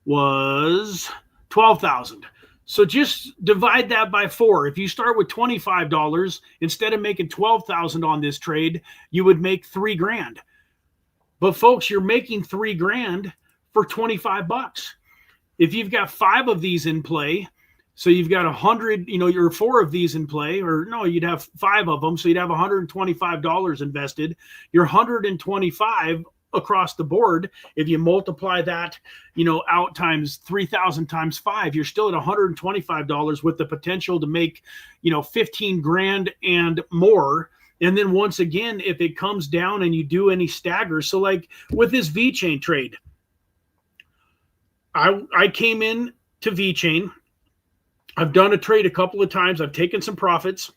was 12,000. So just divide that by 4. If you start with $25, instead of making 12,000 on this trade, you would make $3,000. But folks, you're making $3,000 for 25 bucks. If you've got 5 of these in play, so you've got 100, you're 4 of these in play, or no, you'd have 5 of them. So you'd have $125 invested. You're 125 across the board. If you multiply that, out times 3,000 times 5, you're still at $125 with the potential to make, $15,000 and more. And then once again, if it comes down and you do any staggers, so like with this VeChain trade, I came in to VeChain. I've done a trade a couple of times. I've taken some profits.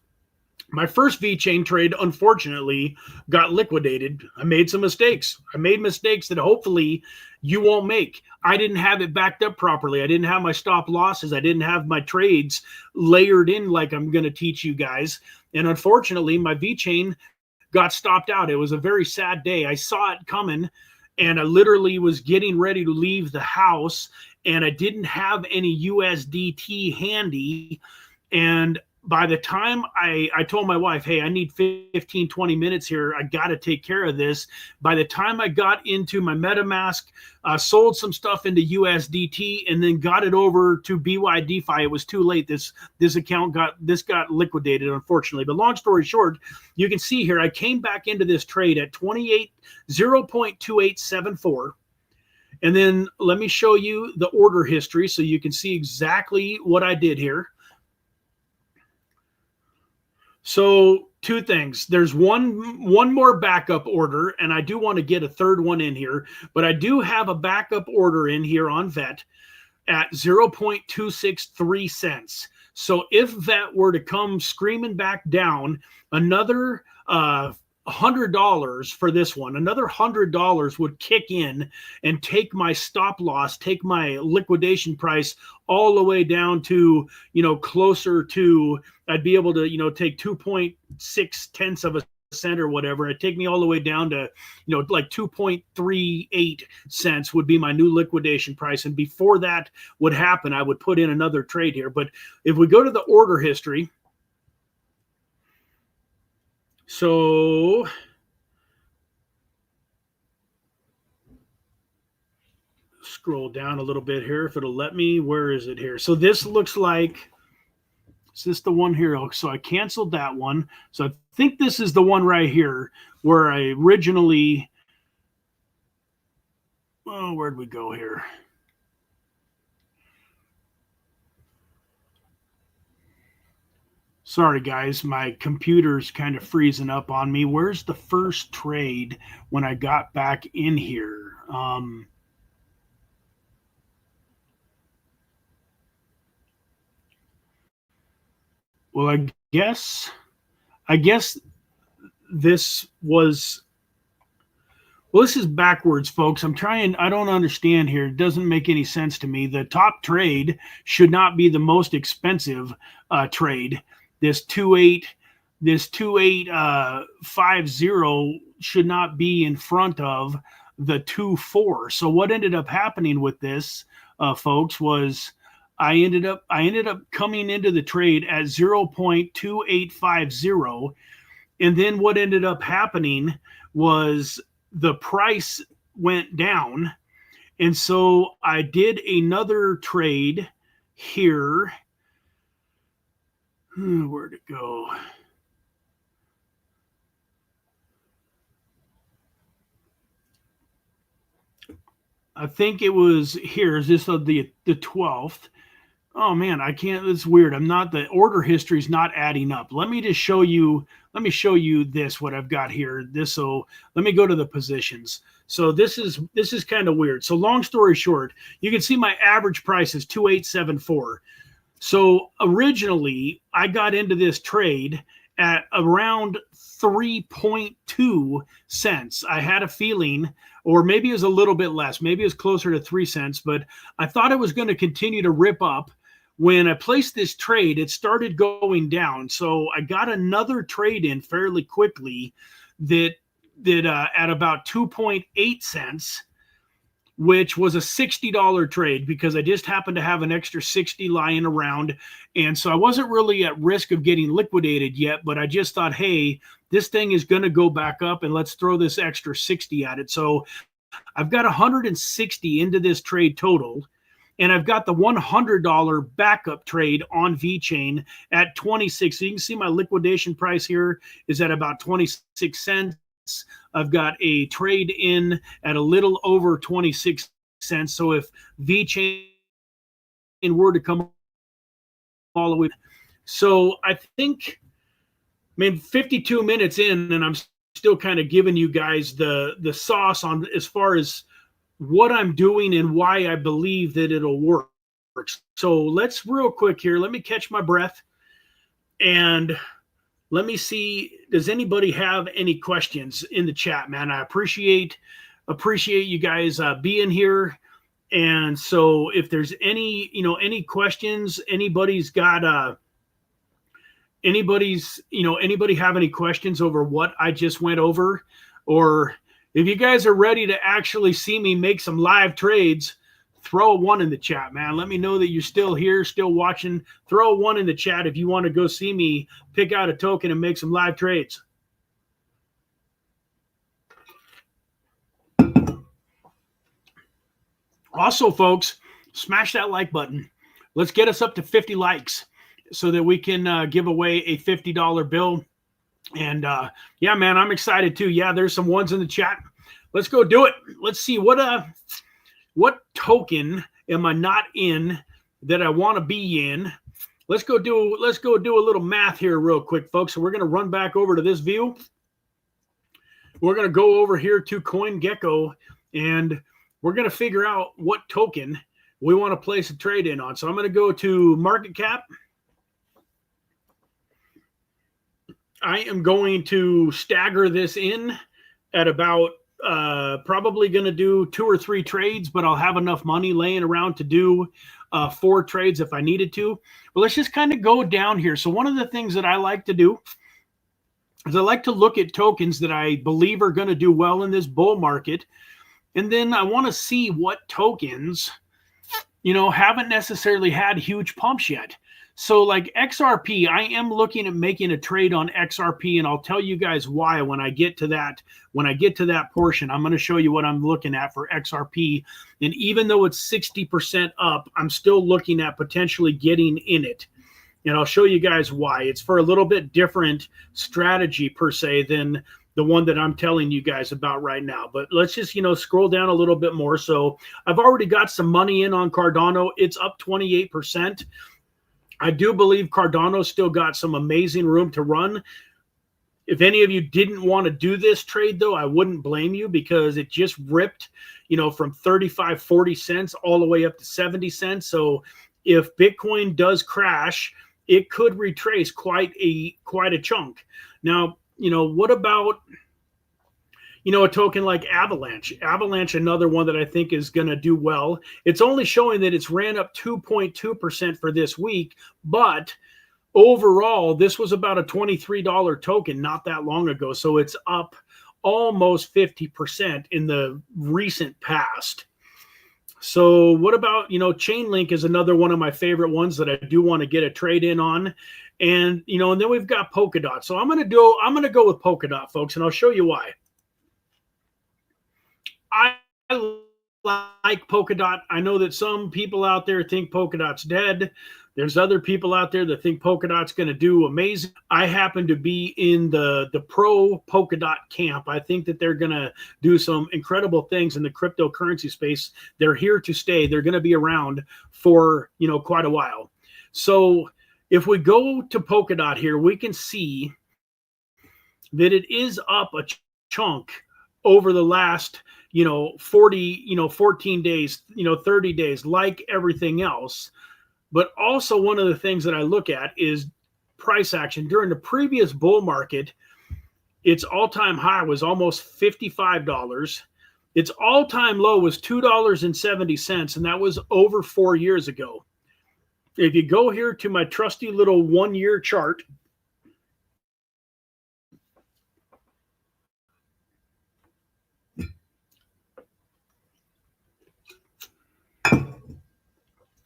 My first VeChain trade, unfortunately, got liquidated. I made some mistakes. I made mistakes that hopefully you won't make. I didn't have it backed up properly. I didn't have my stop losses. I didn't have my trades layered in like I'm going to teach you guys. And unfortunately, my VeChain got stopped out. It was a very sad day. I saw it coming, and I literally was getting ready to leave the house, and I didn't have any USDT handy. And by the time I told my wife, hey, I need 15, 20 minutes here. I got to take care of this. By the time I got into my MetaMask, sold some stuff into USDT and then got it over to BYDFI, it was too late. This account got liquidated, unfortunately. But long story short, you can see here, I came back into this trade at 0.2874. And then let me show you the order history so you can see exactly what I did here. So 2 things. There's one more backup order, and I do want to get a third one in here, but I do have a backup order in here on VET at 0.263 cents. So if VET were to come screaming back down, another $100 for this one, another $100 would kick in and take my stop loss, take my liquidation price all the way down to, closer to, I'd be able to, take 2.6 tenths of a cent or whatever. It'd take me all the way down to, like 2.38 cents would be my new liquidation price. And before that would happen, I would put in another trade here. But if we go to the order history, so scroll down a little bit here if it'll let me. Where is it here? So this looks like, is this the one here? So I canceled that one. So I think this is the one right here where I originally, oh, where'd we go here? Sorry, guys, my computer's kind of freezing up on me. Where's the first trade when I got back in here? Well, I guess this was, well, this is backwards, folks. I don't understand here. It doesn't make any sense to me. The top trade should not be the most expensive trade. This 2850 should not be in front of the 2.4. So what ended up happening with this, folks, was I ended up coming into the trade at 0.2850. And then what ended up happening was the price went down. And so I did another trade here. Where'd it go? I think it was here. Is this the 12th? Oh man, I can't. It's weird. I'm not, the order history is not adding up. Let me just show you. Let me show you this, what I've got here. So let me go to the positions. So this is kind of weird. So long story short, you can see my average price is 2874. So originally I got into this trade at around 3.2 cents. I had a feeling, or maybe it was a little bit less, maybe it was closer to 3 cents, but I thought it was going to continue to rip up. When I placed this trade, it started going down. So I got another trade in fairly quickly that at about 2.8 cents, which was a $60 trade because I just happened to have an extra 60 lying around. And so I wasn't really at risk of getting liquidated yet, but I just thought, hey, this thing is going to go back up and let's throw this extra 60 at it. So I've got 160 into this trade total. And I've got the $100 backup trade on VeChain at 26. So you can see my liquidation price here is at about 26 cents. I've got a trade in at a little over 26 cents. So if VeChain were to come all the way, so I think, I mean, 52 minutes in, and I'm still kind of giving you guys the sauce on as far as what I'm doing and why I believe that it'll work. So let's real quick here. Let me catch my breath and let me see. Does anybody have any questions in the chat, man? I appreciate you guys being here. And so if there's any questions, anybody have any questions over what I just went over, or if you guys are ready to actually see me make some live trades, throw a 1 in the chat, man. Let me know that you're still here, still watching. Throw a 1 in the chat if you want to go see me pick out a token and make some live trades. Also, folks, smash that like button. Let's get us up to 50 likes so that we can give away a $50 bill. And yeah, man, I'm excited too. Yeah, there's some 1s in the chat. Let's go do it. Let's see what token am I not in that I want to be in. Let's go do a little math here real quick, folks. So we're going to run back over to this view. We're going to go over here to CoinGecko, and we're going to figure out what token we want to place a trade in on. So I'm going to go to market cap. I am going to stagger this in at about probably going to do 2 or 3 trades, but I'll have enough money laying around to do 4 trades if I needed to. But let's just kind of go down here. So one of the things that I like to do is I like to look at tokens that I believe are going to do well in this bull market. And then I want to see what tokens, haven't necessarily had huge pumps yet. So like XRP, I am looking at making a trade on XRP, and I'll tell you guys why when I get to that. When I get to that portion, I'm going to show you what I'm looking at for XRP. And even though it's 60% up, I'm still looking at potentially getting in it. And I'll show you guys why. It's for a little bit different strategy per se than the one that I'm telling you guys about right now. But let's just, scroll down a little bit more. So I've already got some money in on Cardano. It's up 28%. I do believe Cardano's still got some amazing room to run. If any of you didn't want to do this trade, though, I wouldn't blame you because it just ripped, from 35, 40 cents all the way up to 70 cents. So if Bitcoin does crash, it could retrace quite a chunk. Now, what about, a token like Avalanche? Avalanche, another one that I think is going to do well. It's only showing that it's ran up 2.2% for this week, but overall, this was about a $23 token not that long ago. So it's up almost 50% in the recent past. So what about, Chainlink is another one of my favorite ones that I do want to get a trade in on. And, and then we've got Polkadot. So I'm going to go with Polkadot, folks, and I'll show you why. I like Polkadot. I know that some people out there think Polkadot's dead. There's other people out there that think Polkadot's going to do amazing. I happen to be in the pro Polkadot camp. I think that they're going to do some incredible things in the cryptocurrency space. They're here to stay. They're going to be around for, quite a while. So if we go to Polkadot here, we can see that it is up a chunk over the last 14 days, 30 days, like everything else. But also one of the things that I look at is price action. During the previous bull market, its all-time high was almost $55. Its all-time low was $2.70, and that was over 4 years ago. If you go here to my trusty little one-year chart,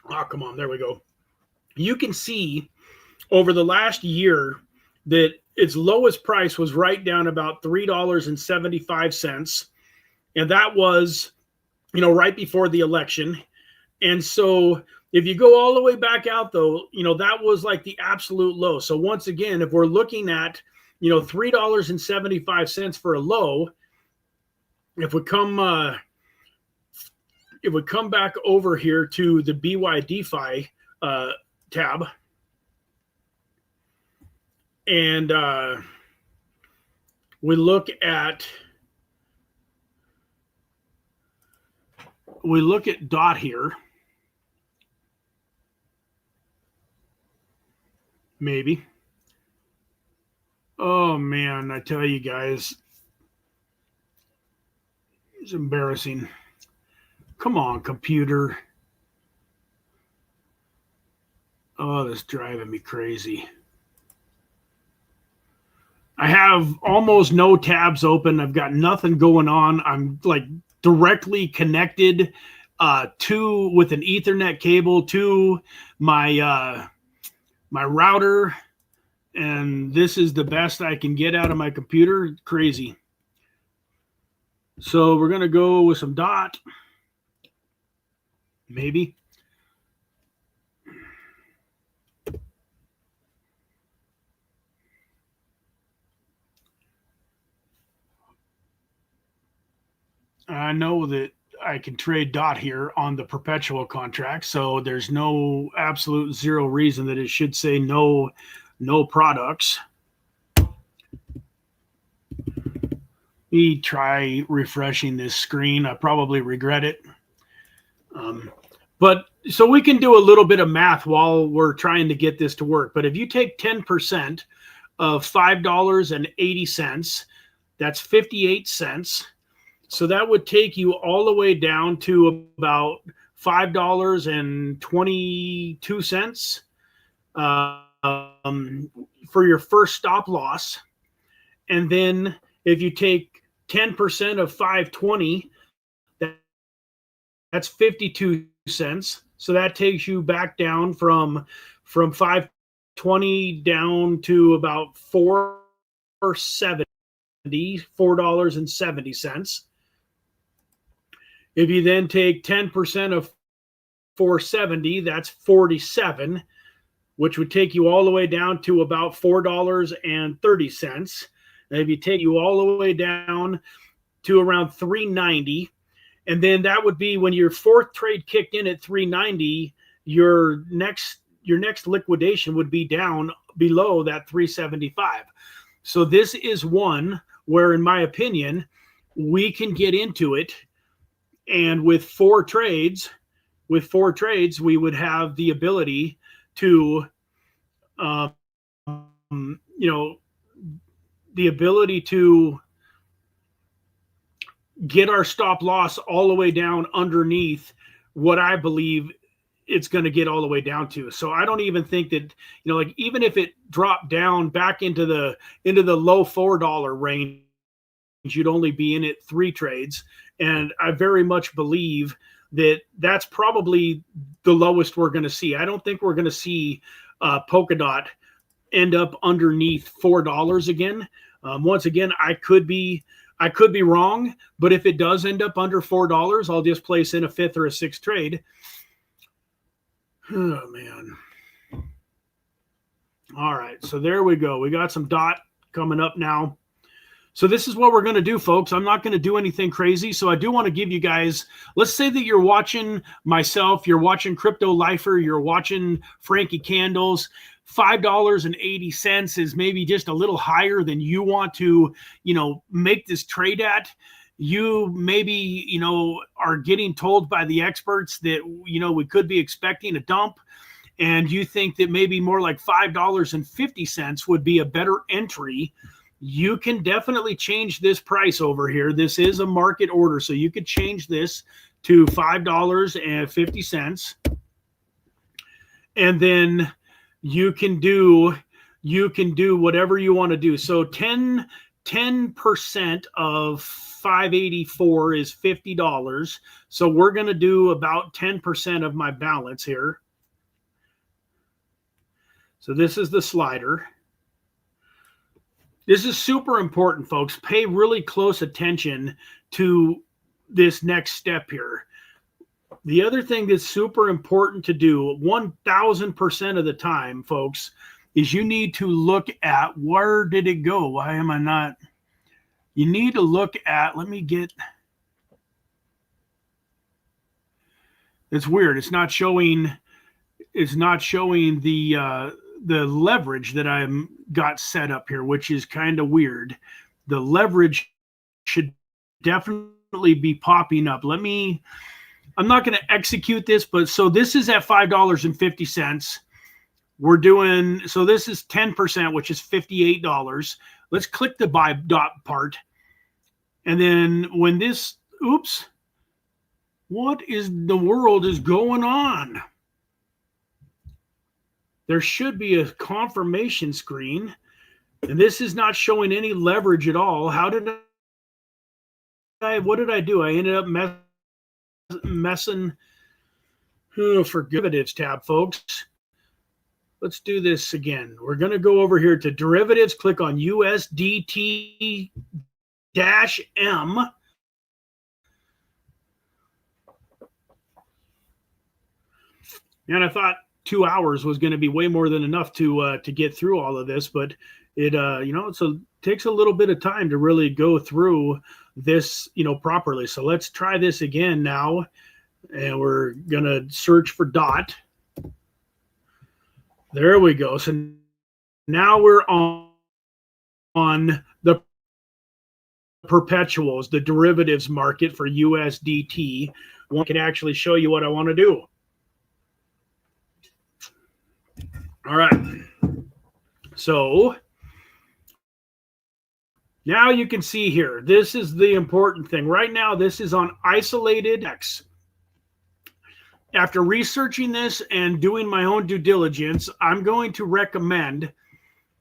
oh, come on, there we go. You can see over the last year that its lowest price was right down about $3.75. And that was, right before the election. And so if you go all the way back out, though, that was like the absolute low. So once again, if we're looking at, $3.75 for a low, if we come back over here to the BYDFI tab, and we look at DOT here, maybe. Oh man, I tell you guys, it's embarrassing. Come on, computer. Oh, this is driving me crazy. I have almost no tabs open. I've got nothing going on. I'm like directly connected with an Ethernet cable to my my router, and this is the best I can get out of my computer. Crazy. So we're gonna go with some DOT, maybe. I know that I can trade DOT here on the perpetual contract, so there's no absolute zero reason that it should say no products. Let me try refreshing this screen. I probably regret it. But so we can do a little bit of math while we're trying to get this to work. But if you take 10% of $5.80, that's 58 cents. So that would take you all the way down to about $5.22 for your first stop loss. And then if you take 10% of 520, that's 52 cents. So that takes you back down from 520 down to about $4.70. If you then take 10% of 470, that's 47, which would take you all the way down to about $4.30. And if you take you all the way down to around 390, and then that would be when your fourth trade kicked in at 390, your next liquidation would be down below that 375. So this is one where, in my opinion, we can get into it. And with four trades, we would have the ability to, get our stop loss all the way down underneath what I believe it's going to get all the way down to. So I don't even think that, even if it dropped down back into the low $4 range, you'd only be in it 3 trades. And I very much believe that that's probably the lowest we're going to see. I don't think we're going to see Polkadot end up underneath $4 again. Once again, I could be wrong, but if it does end up under $4, I'll just place in a 5th or a 6th trade. Oh man. All right, so there we go. We got some DOT coming up now. So this is what we're going to do, folks. I'm not going to do anything crazy. So I do want to give you guys, let's say that you're watching myself, you're watching Crypto Lifer, you're watching Frankie Candles. $5.80 is maybe just a little higher than you want to, make this trade at. You maybe, are getting told by the experts that, we could be expecting a dump. And you think that maybe more like $5.50 would be a better entry. You can definitely change this price over here. This is a market order, so you could change this to $5.50. And then you can do whatever you want to do. So 10% of 584 is $50. So we're going to do about 10% of my balance here. So this is the slider. This is super important, folks. Pay really close attention to this next step here. The other thing that's super important to do 1000% of the time, folks, is you need to look at where did it go? Why am I not? You need to look at, let me get, it's weird. It's not showing the leverage that I'm got set up here, which is kind of weird. The leverage should definitely be popping up. I'm not going to execute this, but so this is at $5.50. We're doing, so this is 10%, which is $58. Let's click the buy dot part. And then when this, oops, what is the world is going on? There should be a confirmation screen, and this is not showing any leverage at all. What did I do? I ended up messing for derivatives tab, folks. Let's do this again. We're going to go over here to derivatives, click on USDT-M. And I thought 2 hours was going to be way more than enough to get through all of this, but it takes a little bit of time to really go through this properly. So let's try this again now, and we're gonna search for DOT. There we go. So now we're on the perpetuals, the derivatives market for USDT. One can actually show you what I want to do. All right, so now you can see here, this is the important thing. Right now, this is on isolated X. After researching this and doing my own due diligence, I'm going to recommend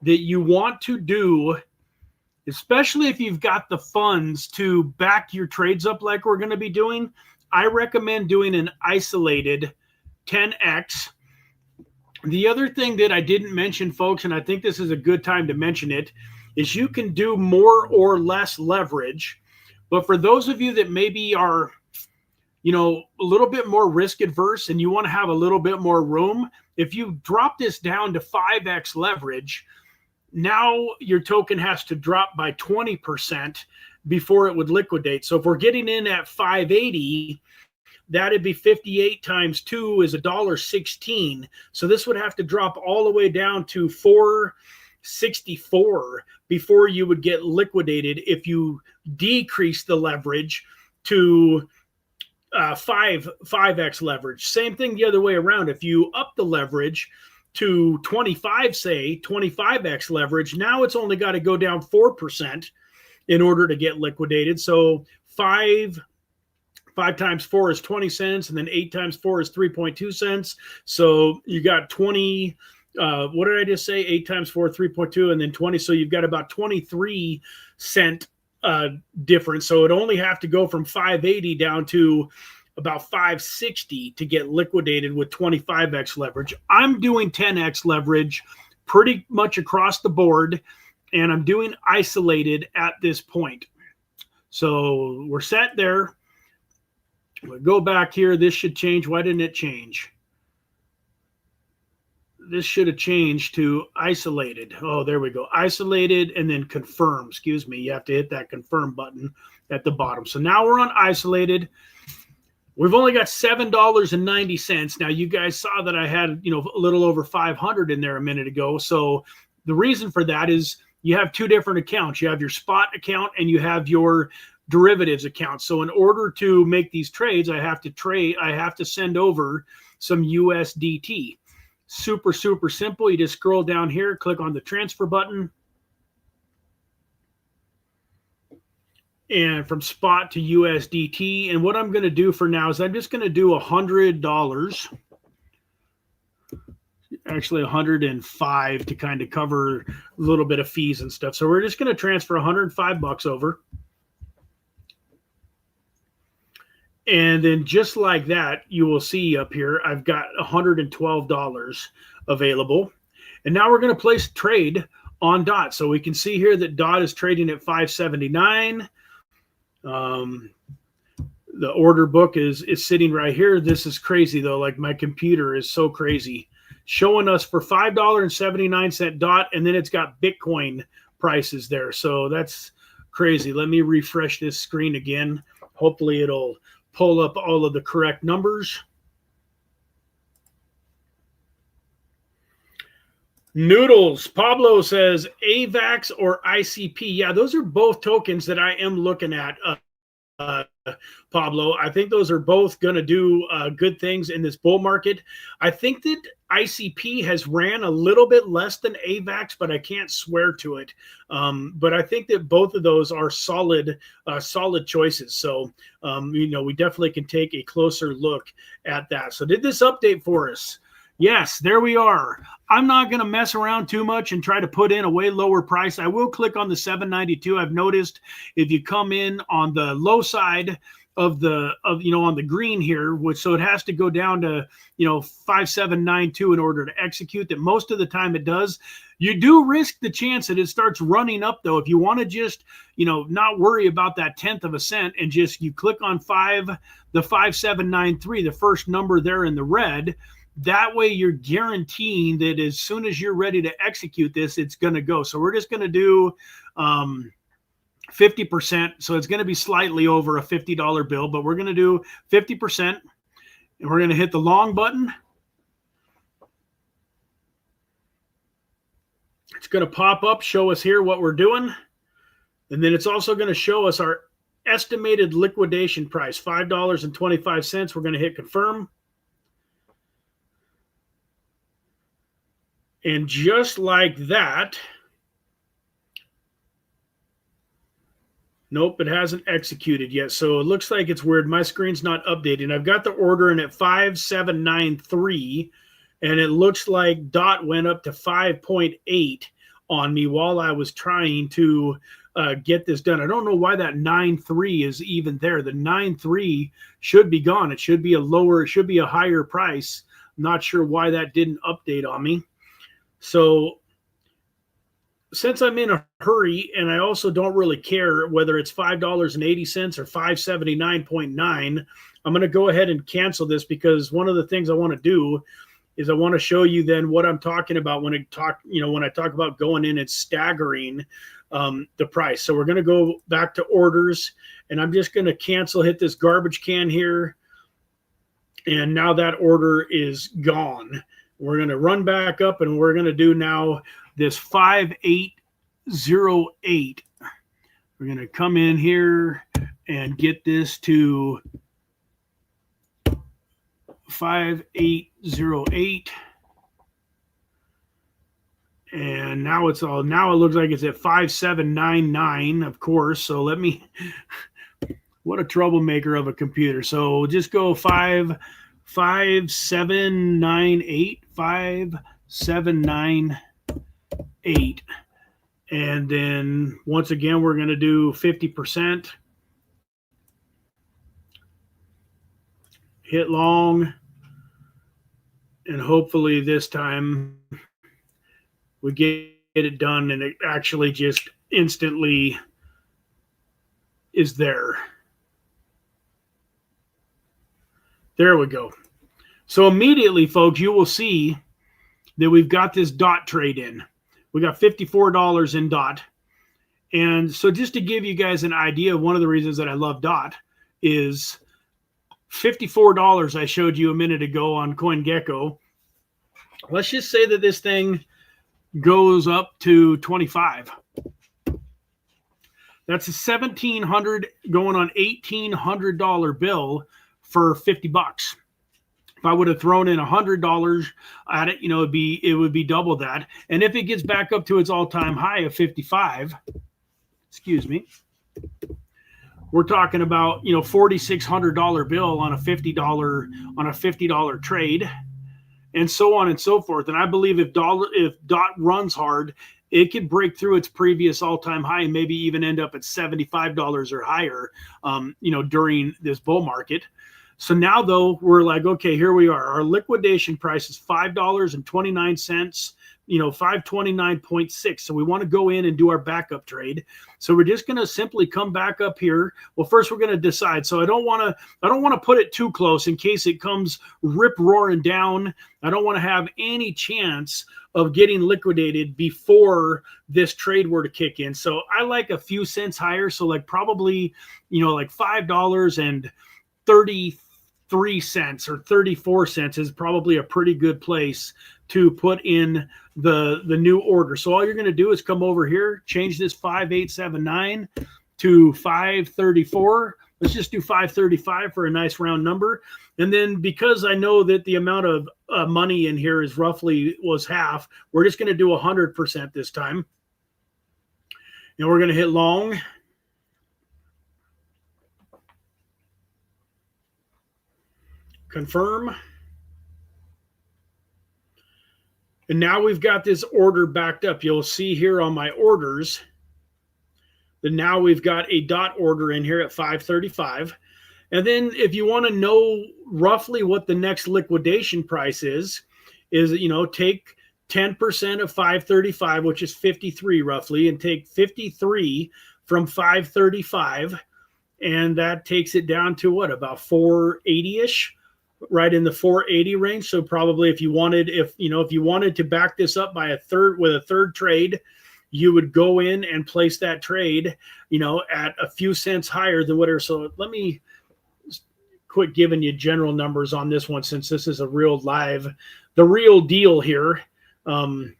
that you want to do, especially if you've got the funds to back your trades up like we're going to be doing, I recommend doing an isolated 10X. The other thing that I didn't mention, folks, and I think this is a good time to mention it, is you can do more or less leverage. But for those of you that maybe are, a little bit more risk adverse and you want to have a little bit more room, if you drop this down to 5X leverage, now your token has to drop by 20% before it would liquidate. So if we're getting in at 580, that'd be 58 times 2 is $1.16. So this would have to drop all the way down to 464 before you would get liquidated if you decrease the leverage to 5X leverage. Same thing the other way around. If you up the leverage to 25X leverage, now it's only got to go down 4% in order to get liquidated. So 5 times 4 is 20 cents, and then 8 times 4 is 3.2 cents. So you got 20, what did I just say? 8 times 4, 3.2, and then 20. So you've got about 23 cent difference. So it only have to go from 580 down to about 560 to get liquidated with 25x leverage. I'm doing 10x leverage pretty much across the board, and I'm doing isolated at this point. So we're set there. We'll go back here. This should change. Why didn't it change? This should have changed to isolated. Oh, there we go. Isolated and then confirm. Excuse me. You have to hit that confirm button at the bottom. So now we're on isolated. We've only got $7.90. Now, you guys saw that I had, a little over 500 in there a minute ago. So the reason for that is you have two different accounts. You have your spot account and you have your derivatives account. So in order to make these trades, I have to send over some USDT. Super, super simple. You just scroll down here, click on the transfer button. And from spot to USDT. And what I'm going to do for now is I'm just going to do $100. Actually, 105 to kind of cover a little bit of fees and stuff. So we're just going to transfer 105 bucks over. And then just like that, you will see up here, I've got $112 available. And now we're going to place a trade on DOT. So we can see here that DOT is trading at 579. The order book is sitting right here. This is crazy though. Like, my computer is so crazy, showing us for $5.79 DOT, and then it's got Bitcoin prices there. So that's crazy. Let me refresh this screen again. Hopefully it'll pull up all of the correct numbers. Noodles Pablo says AVAX or ICP. Yeah, those are both tokens that I am looking at, Pablo. I think those are both going to do good things in this bull market. I think that ICP has ran a little bit less than AVAX, but I can't swear to it. But I think that both of those are solid choices. So, we definitely can take a closer look at that. So did this update for us? Yes, there we are. I'm not going to mess around too much and try to put in a way lower price. I will click on the 792. I've noticed if you come in on the low side of on the green here, so it has to go down to 5792 in order to execute. That most of the time it does. You do risk the chance that it starts running up though. If you want to just not worry about that 1/10 of a cent and just you click on the 5793, the first number there in the red. That way you're guaranteeing that as soon as you're ready to execute this, it's going to go. So we're just going to do 50%. So it's going to be slightly over a $50 bill, but we're going to do 50%. And we're going to hit the long button. It's going to pop up, show us here what we're doing. And then it's also going to show us our estimated liquidation price, $5.25. We're going to hit confirm. And just like that, nope, it hasn't executed yet. So it looks like it's weird. My screen's not updating. I've got the order in at 5793, and it looks like DOT went up to 5.8 on me while I was trying to get this done. I don't know why that 9.3 is even there. The 9.3 should be gone. It should be a higher price. I'm not sure why that didn't update on me. So since I'm in a hurry and I also don't really care whether it's $5.80 or 579.9, I'm going to go ahead and cancel this, because one of the things I want to do is I want to show you then what I'm talking about when I talk about going in and staggering the price. So we're going to go back to orders, and I'm just going to hit this garbage can here. And now that order is gone. We're going to run back up, and we're going to do now this 5808. We're going to come in here and get this to 5808. And now it looks like it's at 5799, of course. So what a troublemaker of a computer. So we'll just go 5798, 5798, And then once again, we're going to do 50%. Hit long. And hopefully this time we get it done and it actually just instantly is there. There we go. So immediately, folks, you will see that we've got this DOT trade in. We got $54 in DOT. And so just to give you guys an idea, one of the reasons that I love DOT is $54 I showed you a minute ago on CoinGecko. Let's just say that this thing goes up to 25. That's a $1,700 going on $1,800 bill for 50 bucks. If I would have thrown in $100 at it, it would be double that. And if it gets back up to its all-time high of 55, excuse me, we're talking about $4,600 bill on a $50 trade, and so on and so forth. And I believe if DOT runs hard, it could break through its previous all-time high and maybe even end up at $75 or higher, during this bull market. So now, though, we're like, okay, here we are. Our liquidation price is $5.29, $529.6. So we want to go in and do our backup trade. So we're just going to simply come back up here. Well, first we're going to decide. So I don't want to put it too close in case it comes rip roaring down. I don't want to have any chance of getting liquidated before this trade were to kick in. So I like a few cents higher. So like probably, like $5.33 or 34 cents is probably a pretty good place to put in the new order. So all you're going to do is come over here, change this 5879 to 534. Let's just do 535 for a nice round number. And then because I know that the amount of money in here was half, we're just going to do 100% this time. And we're going to hit long. Confirm. And now we've got this order backed up. You'll see here on my orders that now we've got a DOT order in here at 535. And then if you want to know roughly what the next liquidation price is take 10% of 535, which is 53 roughly, and take 53 from 535. And that takes it down to what, about 480-ish? Right in the 480 range. So probably if you wanted to back this up by a third trade, you would go in and place that trade, at a few cents higher than whatever. So let me quit giving you general numbers on this one, since this is the real deal here. We're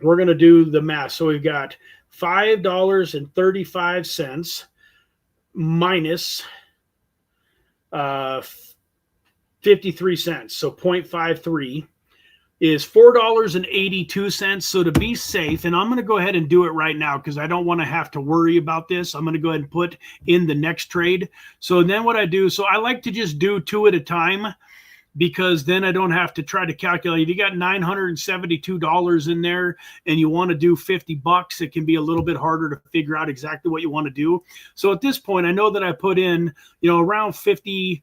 going to do the math. So we've got $5.35 minus 53 cents. So 0.53 is $4.82. So to be safe, and I'm going to go ahead and do it right now because I don't want to have to worry about this. I'm going to go ahead and put in the next trade. So then what I do, so I like to just do two at a time, because then I don't have to try to calculate. If you got $972 in there and you want to do 50 bucks, it can be a little bit harder to figure out exactly what you want to do. So at this point, I know that I put in, around $55,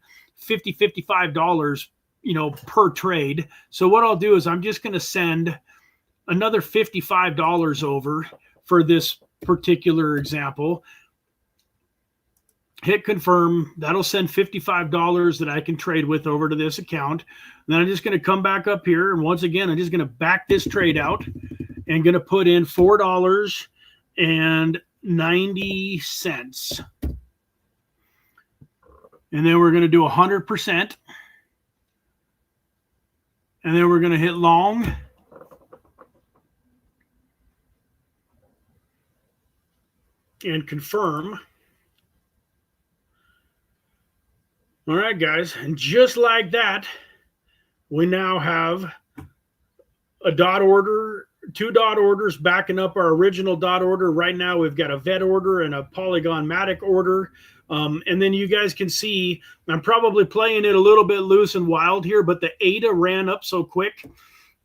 per trade. So what I'll do is I'm just going to send another $55 over for this particular example. Hit confirm. That'll send $55 that I can trade with over to this account. And then I'm just going to come back up here. And once again, I'm just going to back this trade out and going to put in $4.90. And then we're going to do 100%. And then we're going to hit long. And confirm. All right, guys. And just like that, we now have a DOT order, two DOT orders backing up our original DOT order. Right now, we've got a VET order and a Polygon Matic order. And then you guys can see, I'm probably playing it a little bit loose and wild here, but the ADA ran up so quick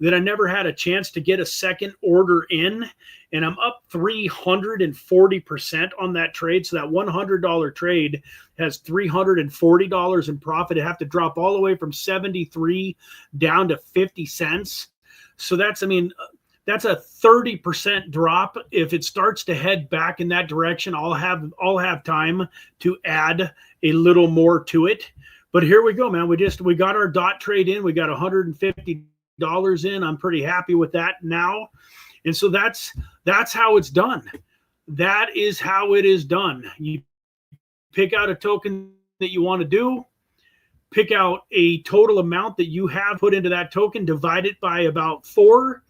that I never had a chance to get a second order in, and I'm up 340% on that trade. So that $100 trade has $340 in profit. I have to drop all the way from 73 down to 50 cents. So that's, I mean, that's a 30% drop. If it starts to head back in that direction, I'll have time to add a little more to it. But here we go, man. We got our dot trade in. We got $150 in. I'm pretty happy with that now. And so that's how it's done. That is how it is done. You pick out a token that you want to do, pick out a total amount that you have put into that token, divide it by about 4,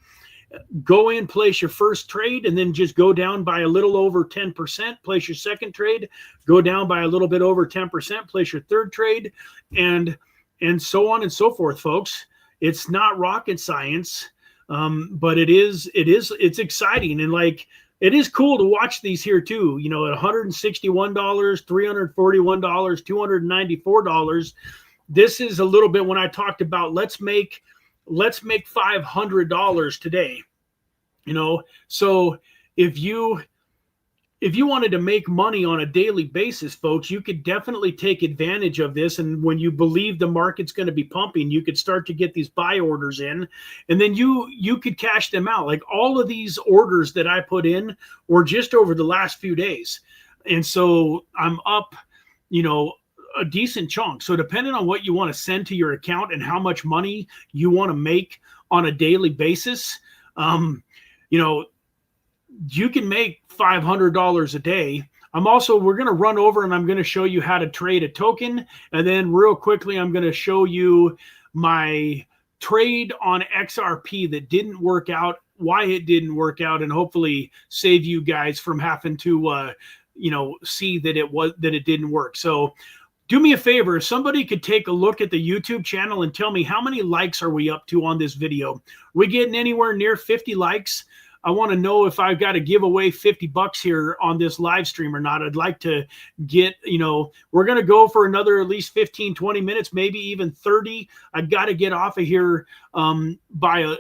go in, place your first trade, and then just go down by a little over 10%, place your second trade, go down by a little bit over 10%, place your third trade, and so on and so forth, folks. It's not rocket science, but it's exciting. And like, it is cool to watch these here too, you know, at $161, $341, $294. This is a little bit when I talked about let's make $500 today, you know. So if you wanted to make money on a daily basis, folks, you could definitely take advantage of this. And when you believe the market's going to be pumping, you could start to get these buy orders in, and then you could cash them out. Like all of these orders that I put in were just over the last few days. And so I'm up, you know, a decent chunk. So depending on what you want to send to your account and how much money you want to make on a daily basis, you know, you can make $500 a day. We're going to run over and I'm going to show you how to trade a token. And then real quickly, I'm going to show you my trade on XRP that didn't work out, why it didn't work out, and hopefully save you guys from having to, you know, see that it didn't work. So do me a favor, if somebody could take a look at the YouTube channel and tell me how many likes are we up to on this video. Are we getting anywhere near 50 likes? I want to know if I've got to give away $50 here on this live stream or not. I'd like to get, you know, we're going to go for another at least 15, 20 minutes, maybe even 30. I've got to get off of here by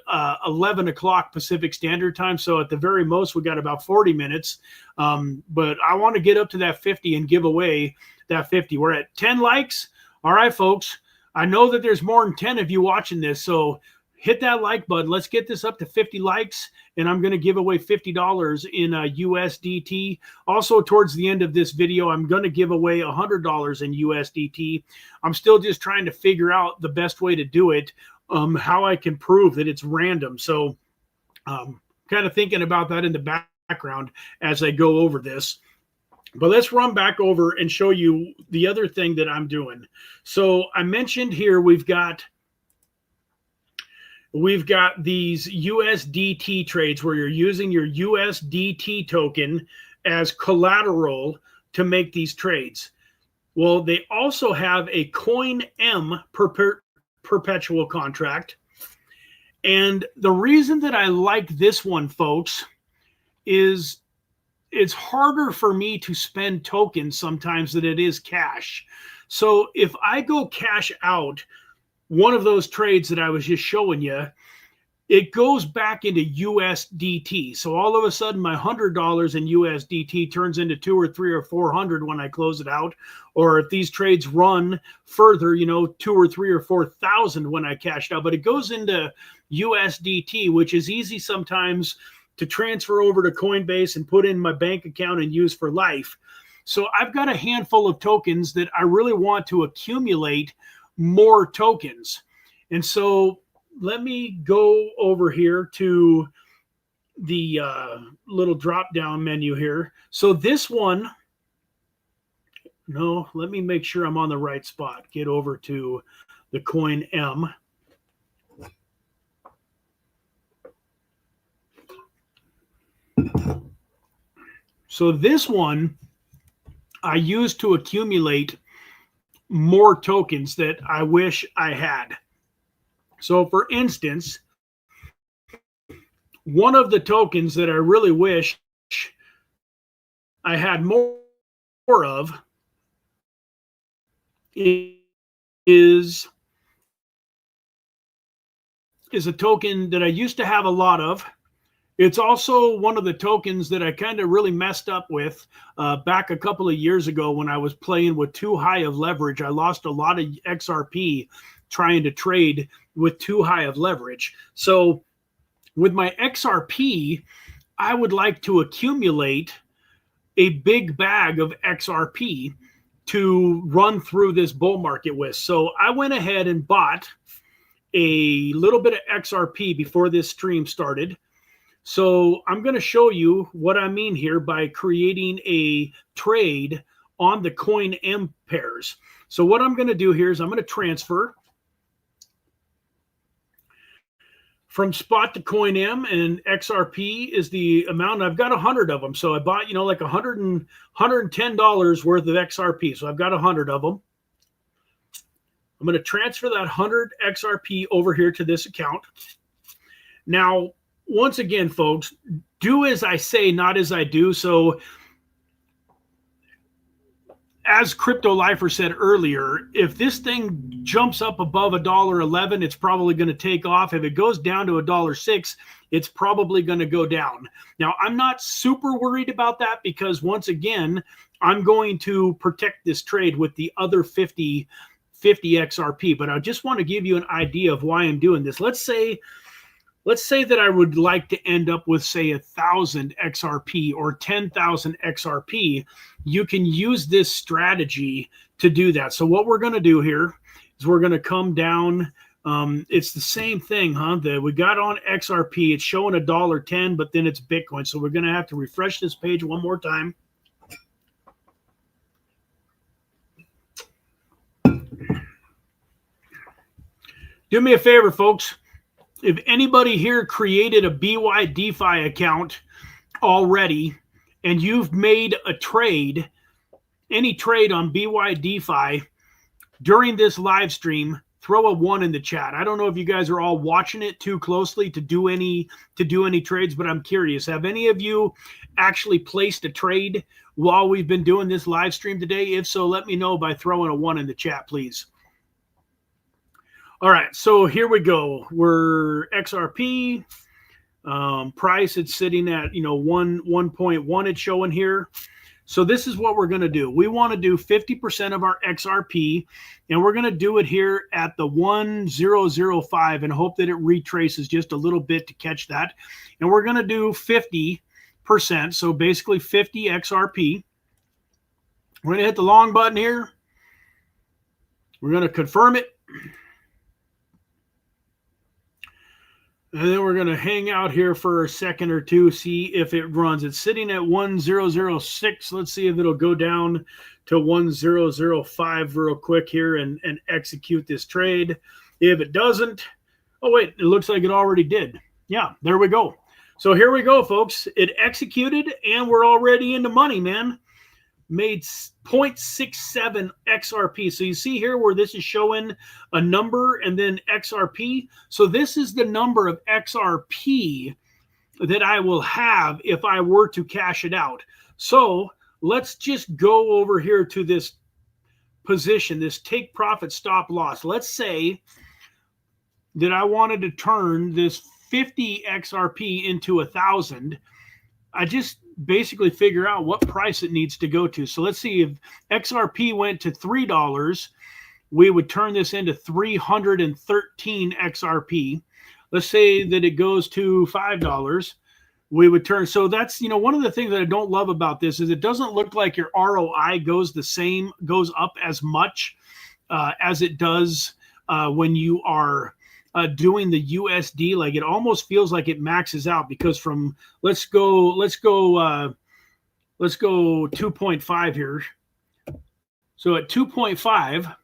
11 o'clock Pacific Standard Time. So at the very most, we got about 40 minutes. But I want to get up to that 50 and give away that 50. We're at 10 likes. All right, folks. I know that there's more than 10 of you watching this. So hit that like button. Let's get this up to 50 likes, and I'm going to give away $50 in USDT. Also, towards the end of this video, I'm going to give away $100 in USDT. I'm still just trying to figure out the best way to do it, how I can prove that it's random. So kind of thinking about that in the background as I go over this. But let's run back over and show you the other thing that I'm doing. So I mentioned here we've got these USDT trades where you're using your USDT token as collateral to make these trades. Well, they also have a Coin M perpetual contract. And the reason that I like this one, folks, is it's harder for me to spend tokens sometimes than it is cash. So if I go cash out one of those trades that I was just showing you, it goes back into USDT. So all of a sudden my $100 in USDT turns into 2 or 3 or 400 when I close it out. Or if these trades run further, you know, 2 or 3 or 4,000 when I cashed out. But it goes into USDT, which is easy sometimes to transfer over to Coinbase and put in my bank account and use for life. So I've got a handful of tokens that I really want to accumulate more tokens. And so let me go over here to the little drop down menu here. So this one, no, let me make sure I'm on the right spot. Get over to the Coin M. So this one I use to accumulate more tokens that I wish I had. So for instance, one of the tokens that I really wish I had more of is is a token that I used to have a lot of. It's also one of the tokens that I kind of really messed up with back a couple of years ago when I was playing with too high of leverage. I lost a lot of XRP trying to trade with too high of leverage. So with my XRP, I would like to accumulate a big bag of XRP to run through this bull market with. So I went ahead and bought a little bit of XRP before this stream started. So I'm going to show you what I mean here by creating a trade on the coin M pairs. So what I'm going to do here is I'm going to transfer from spot to coin M, and XRP is the amount. I've got 100 of them. So I bought, like $110 worth of XRP. So I've got 100 of them. I'm going to transfer that 100 XRP over here to this account. Now, once again, folks, do as I say, not as I do. So as Crypto Lifer said earlier, if this thing jumps up above $1.11, it's probably going to take off. If it goes down to $1.06, it's probably going to go down. Now, I'm not super worried about that because, once again, I'm going to protect this trade with the other 50 XRP. But I just want to give you an idea of why I'm doing this. Let's say that I would like to end up with, say, 1,000 XRP or 10,000 XRP. You can use this strategy to do that. So what we're going to do here is we're going to come down. It's the same thing, that we got on XRP. It's showing $1.10, but then it's Bitcoin. So we're going to have to refresh this page one more time. Do me a favor, folks. If anybody here created a BYDFI account already and you've made a trade, any trade on BYDFI during this live stream, throw a 1 in the chat. I don't know if you guys are all watching it too closely to do any trades, but I'm curious. Have any of you actually placed a trade while we've been doing this live stream today? If so, let me know by throwing a 1 in the chat, please. All right, so here we go. We're XRP price. It's sitting at 1.1. It's showing here. So this is what we're going to do. We want to do 50% of our XRP, and we're going to do it here at the 1005 and hope that it retraces just a little bit to catch that. And we're going to do 50%, so basically 50 XRP. We're going to hit the long button here. We're going to confirm it. And then we're going to hang out here for a second or two, see if it runs. It's sitting at 1006. Let's see if it'll go down to 1005 real quick here and execute this trade. If it doesn't, oh, wait, it looks like it already did. Yeah, there we go. So here we go, folks. It executed, and we're already in the money, man. Made 0.67 XRP. So you see here where this is showing a number and then XRP. So this is the number of XRP that I will have if I were to cash it out. So let's just go over here to this position, this take profit stop loss. Let's say that I wanted to turn this 50 XRP into 1,000. I just basically figure out what price it needs to go to. So let's see, if XRP went to $3, we would turn this into 313 XRP. Let's say that it goes to $5, we would turn. So that's, one of the things that I don't love about this is it doesn't look like your ROI goes up as much as it does when you are doing the USD. Like, it almost feels like it maxes out because from let's go 2.5 here. So at 2.5,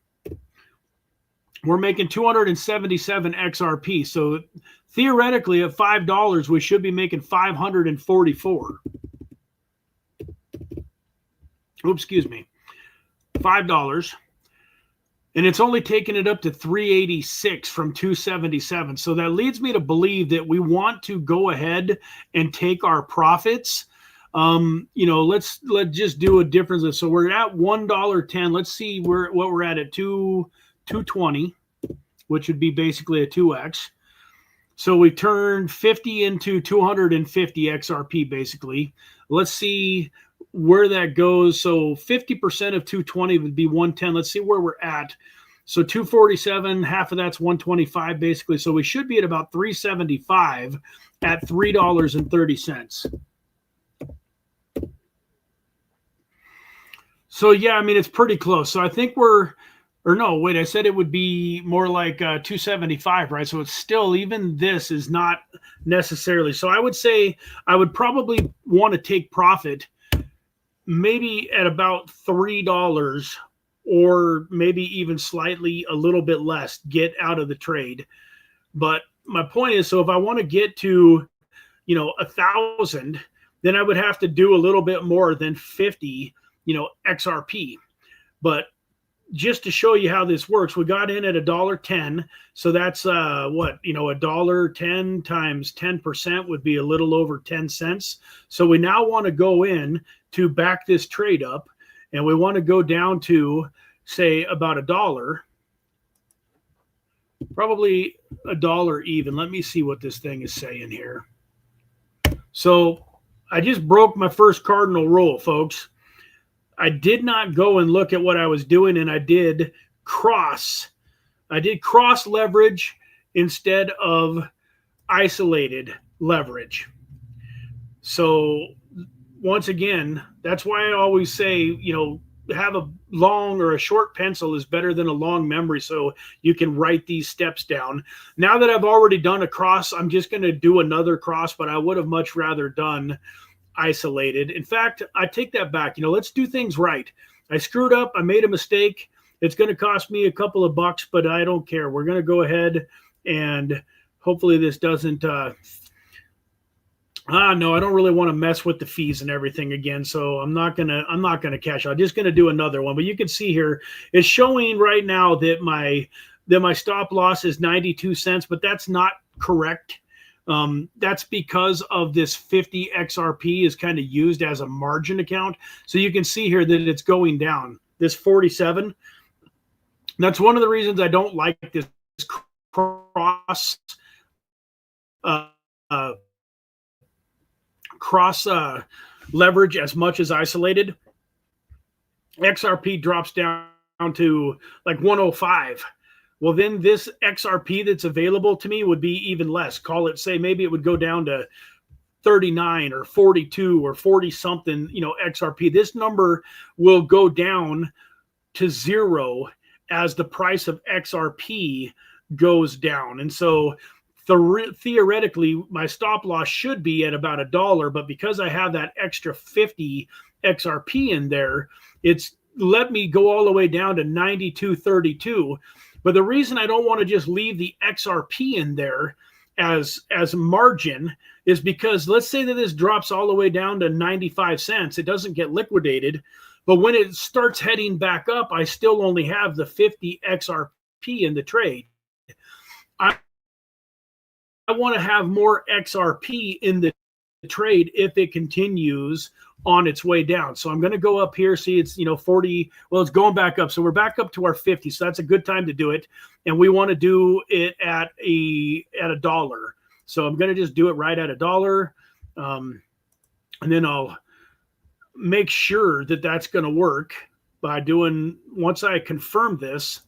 we're making 277 XRP. So theoretically at $5, we should be making 544. Oops, excuse me. $5. And it's only taken it up to 386 from 277. So that leads me to believe that we want to go ahead and take our profits. Let's just do a difference. So we're at $1.10. Let's see what we're at 220, which would be basically a 2x. So we turned 50 into 250 XRP basically. Let's see where that goes. So 50% of 220 would be 110. Let's see where we're at. So 247, half of that's 125 basically. So we should be at about 375 at $3.30. So yeah, I mean, it's pretty close. So I think we're, or no, wait, I said it would be more like 275, right? So it's still, even this is not necessarily. So I would say I would probably want to take profit maybe at about $3 or maybe even slightly a little bit less, get out of the trade. But my point is, so if I want to get to, 1,000, then I would have to do a little bit more than 50, XRP. But just to show you how this works, we got in at $1.10. So that's what, $1.10 times 10% would be a little over 10 cents. So we now want to go in to back this trade up, and we want to go down to, say, about $1, probably $1 even. Let me see what this thing is saying here. So I just broke my first cardinal rule, folks. I did not go and look at what I was doing, and I did cross leverage instead of isolated leverage. So once again, that's why I always say, have a long or a short pencil is better than a long memory, so you can write these steps down. Now that I've already done a cross, I'm just going to do another cross, but I would have much rather done isolated. In fact, I take that back. Let's do things right. I screwed up. I made a mistake. It's going to cost me a couple of bucks, but I don't care. We're going to go ahead and hopefully this doesn't no, I don't really want to mess with the fees and everything again. So I'm not going to cash out. I'm just going to do another one. But you can see here, it's showing right now that my stop loss is 92 cents, but that's not correct. That's because of this 50 XRP is kind of used as a margin account. So you can see here that it's going down. This 47. That's one of the reasons I don't like this cross leverage as much as isolated. XRP drops down to like 105. Well, then this XRP that's available to me would be even less. Call it, say, maybe it would go down to 39 or 42 or 40 something, XRP. This number will go down to 0 as the price of XRP goes down. And so theoretically, my stop loss should be at about $1, but because I have that extra 50 XRP in there, it's let me go all the way down to 92.32. But the reason I don't want to just leave the XRP in there as margin is because let's say that this drops all the way down to 95 cents. It doesn't get liquidated. But when it starts heading back up, I still only have the 50 XRP in the trade. I want to have more XRP in the trade if it continues on its way down. So I'm going to go up here. See, it's 40. Well, it's going back up. So we're back up to our 50. So that's a good time to do it. And we want to do it at $1. So I'm going to just do it right at $1. And then I'll make sure that that's going to work by doing, once I confirm this,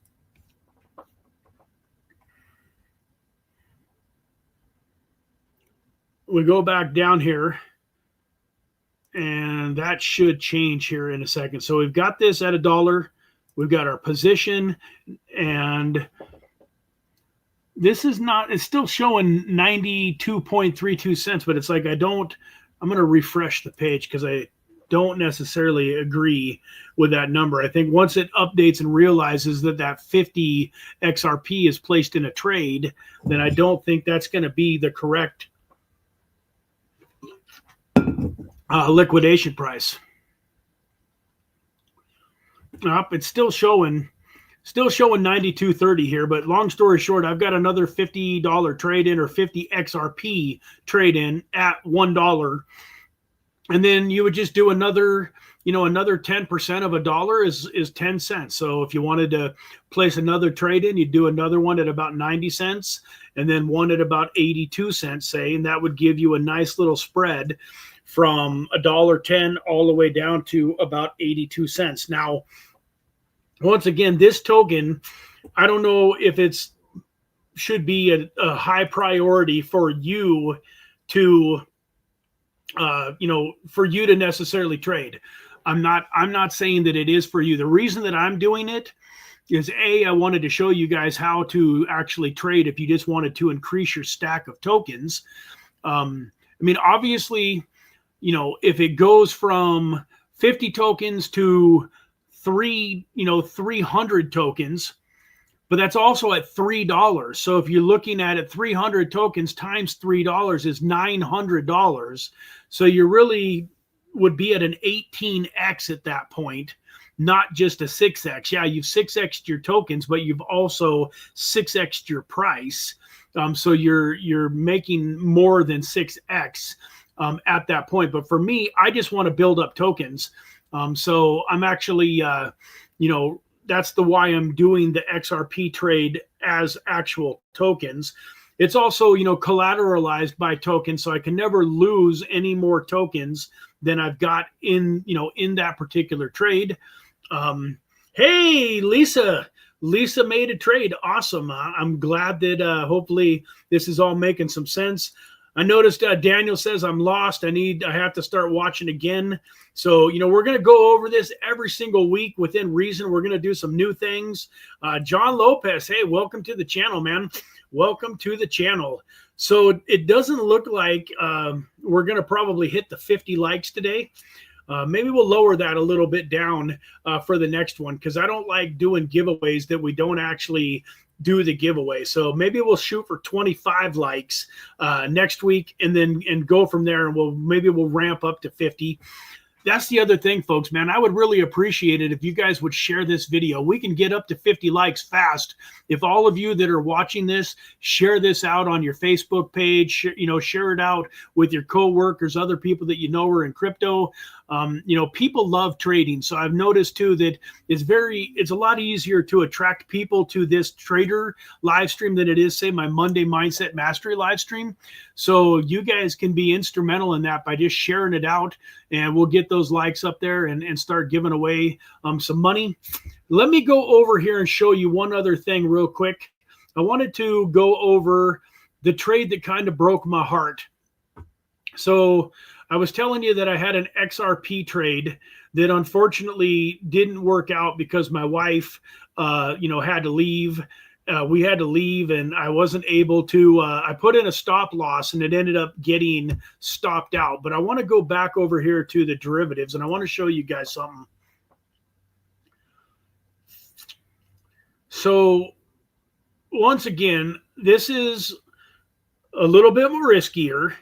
we go back down here, and that should change here in a second. So we've got this at $1. We've got our position, and this is not, it's still showing 92.32 cents, but it's like I'm going to refresh the page because I don't necessarily agree with that number. I think once it updates and realizes that 50 XRP is placed in a trade, then I don't think that's going to be the correct liquidation price. It's still showing 92.30 here, but long story short, I've got another $50 trade in or 50 XRP trade in at $1. And then you would just do another, another 10% of a dollar is 10 cents. So if you wanted to place another trade in, you'd do another one at about 90 cents and then one at about 82 cents, say, and that would give you a nice little spread from $1.10 all the way down to about 82 cents. Now, once again, this token, I don't know if it's should be a high priority for you to for you to necessarily trade. I'm not saying that it is for you. The reason that I'm doing it is I wanted to show you guys how to actually trade if you just wanted to increase your stack of tokens. Obviously, if it goes from 50 tokens to 300 tokens, but that's also at $3. So if you're looking at it, 300 tokens times $3 is $900. So you really would be at an 18x at that point, not just a 6x. Yeah, you've 6x'd your tokens, but you've also 6x'd your price. So you're making more than 6x at that point. But for me, I just want to build up tokens. So I'm actually, that's the why I'm doing the XRP trade as actual tokens. It's also, collateralized by tokens, so I can never lose any more tokens than I've got in that particular trade. Hey, Lisa made a trade. Awesome. I'm glad that hopefully this is all making some sense. I noticed Daniel says I'm lost. I have to start watching again. So, we're going to go over this every single week within reason. We're going to do some new things. John Lopez, hey, welcome to the channel, man. Welcome to the channel. So it doesn't look like we're going to probably hit the 50 likes today. Maybe we'll lower that a little bit down for the next one, because I don't like doing giveaways that we don't actually do the giveaway. So maybe we'll shoot for 25 likes next week and go from there, and we'll ramp up to 50. That's the other thing, folks, man. I would really appreciate it if you guys would share this video. We can get up to 50 likes fast. If all of you that are watching this, share this out on your Facebook page, share it out with your coworkers, other people that are in crypto. People love trading. So I've noticed too that it's a lot easier to attract people to this trader live stream than it is, say, my Monday Mindset Mastery live stream. So you guys can be instrumental in that by just sharing it out, and we'll get those likes up there and start giving away some money. Let me go over here and show you one other thing real quick. I wanted to go over the trade that kind of broke my heart. So I was telling you that I had an XRP trade that unfortunately didn't work out because my wife, had to leave. We had to leave, and I wasn't able to. I put in a stop loss, and it ended up getting stopped out. But I want to go back over here to the derivatives, and I want to show you guys something. So once again, this is a little bit more riskier.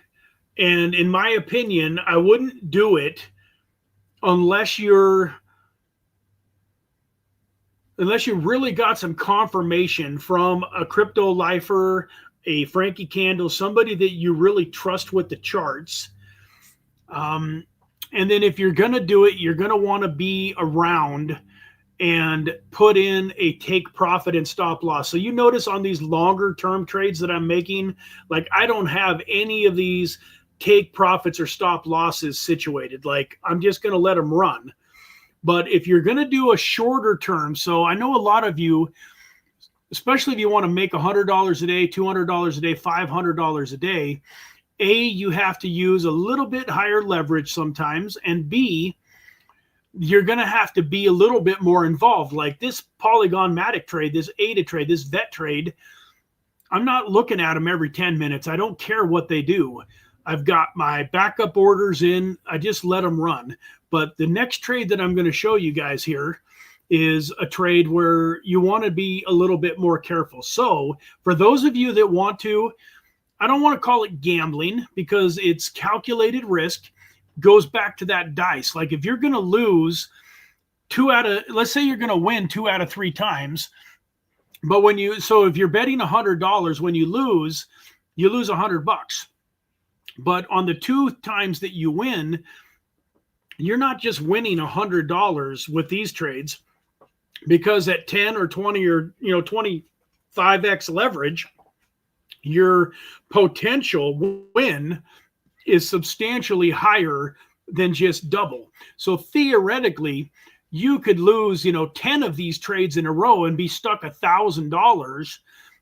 And in my opinion, I wouldn't do it unless you really got some confirmation from a crypto lifer, a Frankie Candle, somebody that you really trust with the charts. And then if you're going to do it, you're going to want to be around and put in a take profit and stop loss. So you notice on these longer term trades that I'm making, like I don't have any of these take profits or stop losses situated. Like I'm just going to let them run. But if you're going to do a shorter term, so I know a lot of you, especially if you want to make $100 a day, $200 a day, $500 a day, A, you have to use a little bit higher leverage sometimes, and B, you're going to have to be a little bit more involved. Like this Polygon Matic trade, this ADA trade, this VET trade, I'm not looking at them every 10 minutes. I don't care what they do. I've got my backup orders in. I just let them run. But the next trade that I'm going to show you guys here is a trade where you want to be a little bit more careful. So for those of you that want to, I don't want to call it gambling because it's calculated risk. Goes back to that dice. Like if you're going to lose let's say you're going to win 2 out of 3 times, but so if you're betting $100, when you lose $100. But on the 2 times that you win, you're not just winning $100 with these trades, because at 10 or 20 or 25x leverage, your potential win is substantially higher than just double. So theoretically, you could lose 10 of these trades in a row and be stuck $1,000.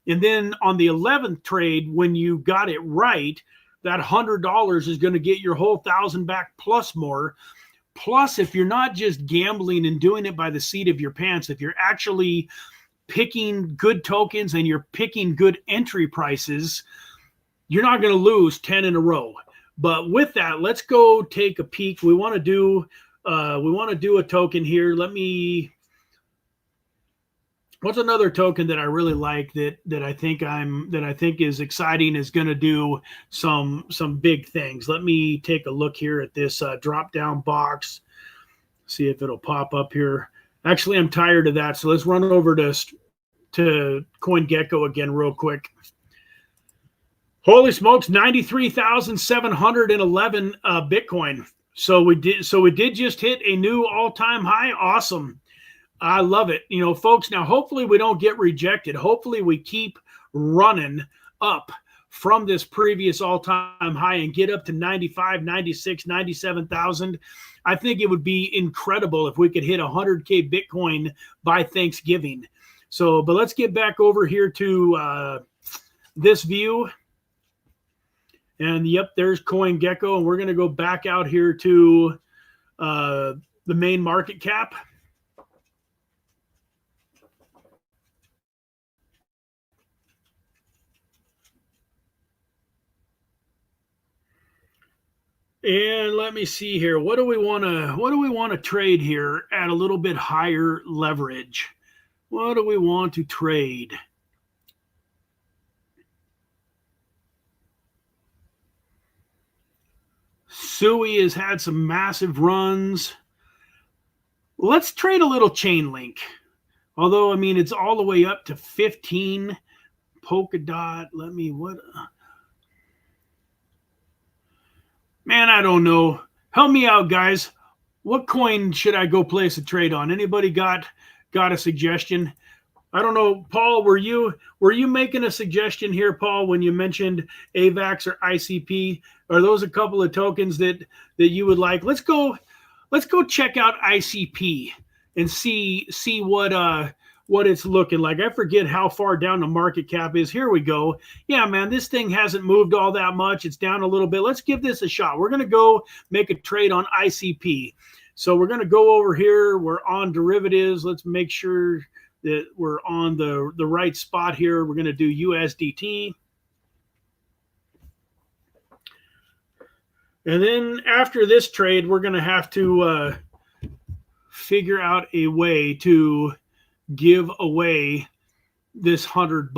And then on the 11th trade, when you got it right, that $100 is going to get your whole 1,000 back plus more. Plus, if you're not just gambling and doing it by the seat of your pants, if you're actually picking good tokens and you're picking good entry prices, you're not going to lose 10 in a row. But with that, let's go take a peek. We want to do a token here. What's another token that I really like that I think is exciting, is going to do some big things. Let me take a look here at this drop down box. See if it'll pop up here. Actually, I'm tired of that, so let's run over to CoinGecko again real quick. Holy smokes, 93,711 Bitcoin. So we did just hit a new all-time high. Awesome. I love it. Folks, now hopefully we don't get rejected. Hopefully we keep running up from this previous all-time high and get up to 95, 96, 97,000. I think it would be incredible if we could hit 100K Bitcoin by Thanksgiving. So, but let's get back over here to this view. And yep, there's CoinGecko. And we're going to go back out here to the main market cap. And let me see here. What do we want to trade here at a little bit higher leverage? What do we want to trade? Sui has had some massive runs. Let's trade a little Chainlink. Although, I mean, it's all the way up to 15. Polkadot. Man, I don't know. Help me out, guys. What coin should I go place a trade on? Anybody got a suggestion? I don't know, Paul. Were you making a suggestion here, Paul, when you mentioned AVAX or ICP? Are those a couple of tokens that you would like? Let's go check out ICP and see what it's looking like. I forget how far down the market cap is. Here we go. Yeah, man, this thing hasn't moved all that much. It's down a little bit. Let's give this a shot. We're going to go make a trade on ICP. So we're going to go over here. We're on derivatives. Let's make sure that we're on the right spot here. We're going to do USDT. And then after this trade, we're going to have to figure out a way to give away this $100.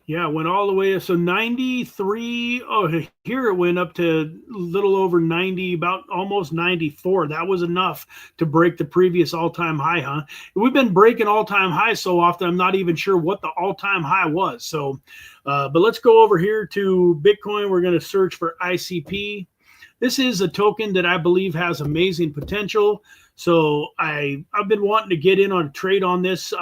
Yeah, it went all the way. So 93. Oh, here it went up to a little over 90, about almost 94. That was enough to break the previous all-time high, huh? We've been breaking all-time highs so often, I'm not even sure what the all-time high was. So, but let's go over here to Bitcoin. We're going to search for ICP. This is a token that I believe has amazing potential. So I've been wanting to get in on a trade on this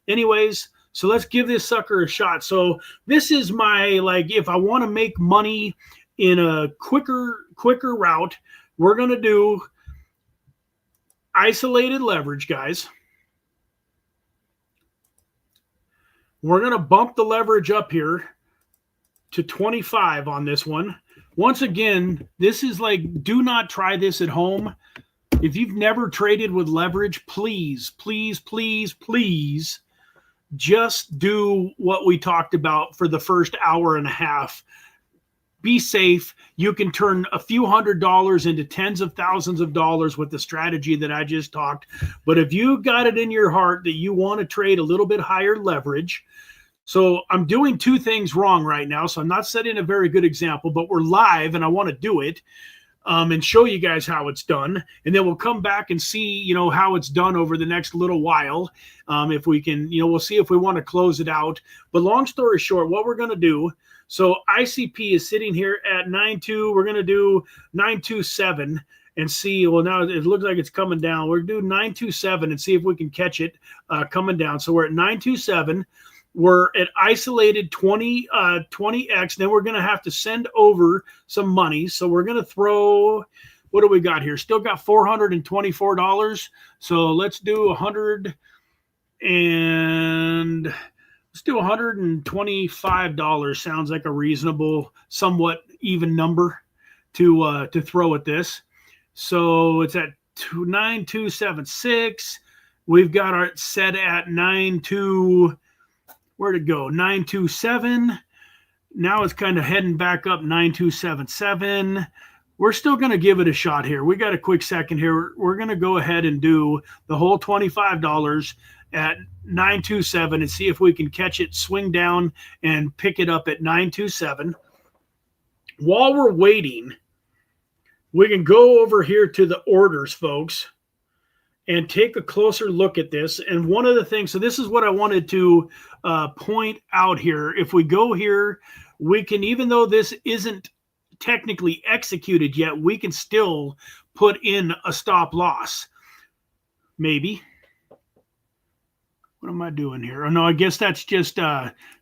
anyways. So let's give this sucker a shot. So this is my, if I want to make money in a quicker route, we're going to do isolated leverage, guys. We're going to bump the leverage up here to 25 on this one. Once again, this is do not try this at home. If you've never traded with leverage, please, please, please, please, just do what we talked about for the first hour and a half. Be safe. You can turn a few $100s into tens of thousands of dollars with the strategy that I just talked. But if you got it in your heart that you want to trade a little bit higher leverage, so I'm doing two things wrong right now. So I'm not setting a very good example, but we're live and I want to do it. and show you guys how it's done. And then we'll come back and see, how it's done over the next little while. If we can, we'll see if we want to close it out. But long story short, what we're going to do, so ICP is sitting here at 9.2. We're going to do 9.27 and see. Well, now it looks like it's coming down. We're going to do 9.27 and see if we can catch it coming down. So we're at 9.27. We're at isolated 20x. Then we're going to have to send over some money. So we're going to throw, what do we got here? Still got $424. So let's do 100 and let's do $125. Sounds like a reasonable, somewhat even number to throw at this. So it's at 9.276. We've got our set at 9.2. Where'd it go? 9.27. Now it's kind of heading back up 9.277. We're still going to give it a shot here. We got a quick second here. We're going to go ahead and do the whole $25 at 9.27 and see if we can catch it, swing down, and pick it up at 9.27. While we're waiting, we can go over here to the orders, folks, and take a closer look at this. And one of the things, so this is what I wanted to point out here. If we go here, we can, even though this isn't technically executed yet, we can still put in a stop loss. Maybe. What am I doing here? Oh, no, I guess that's just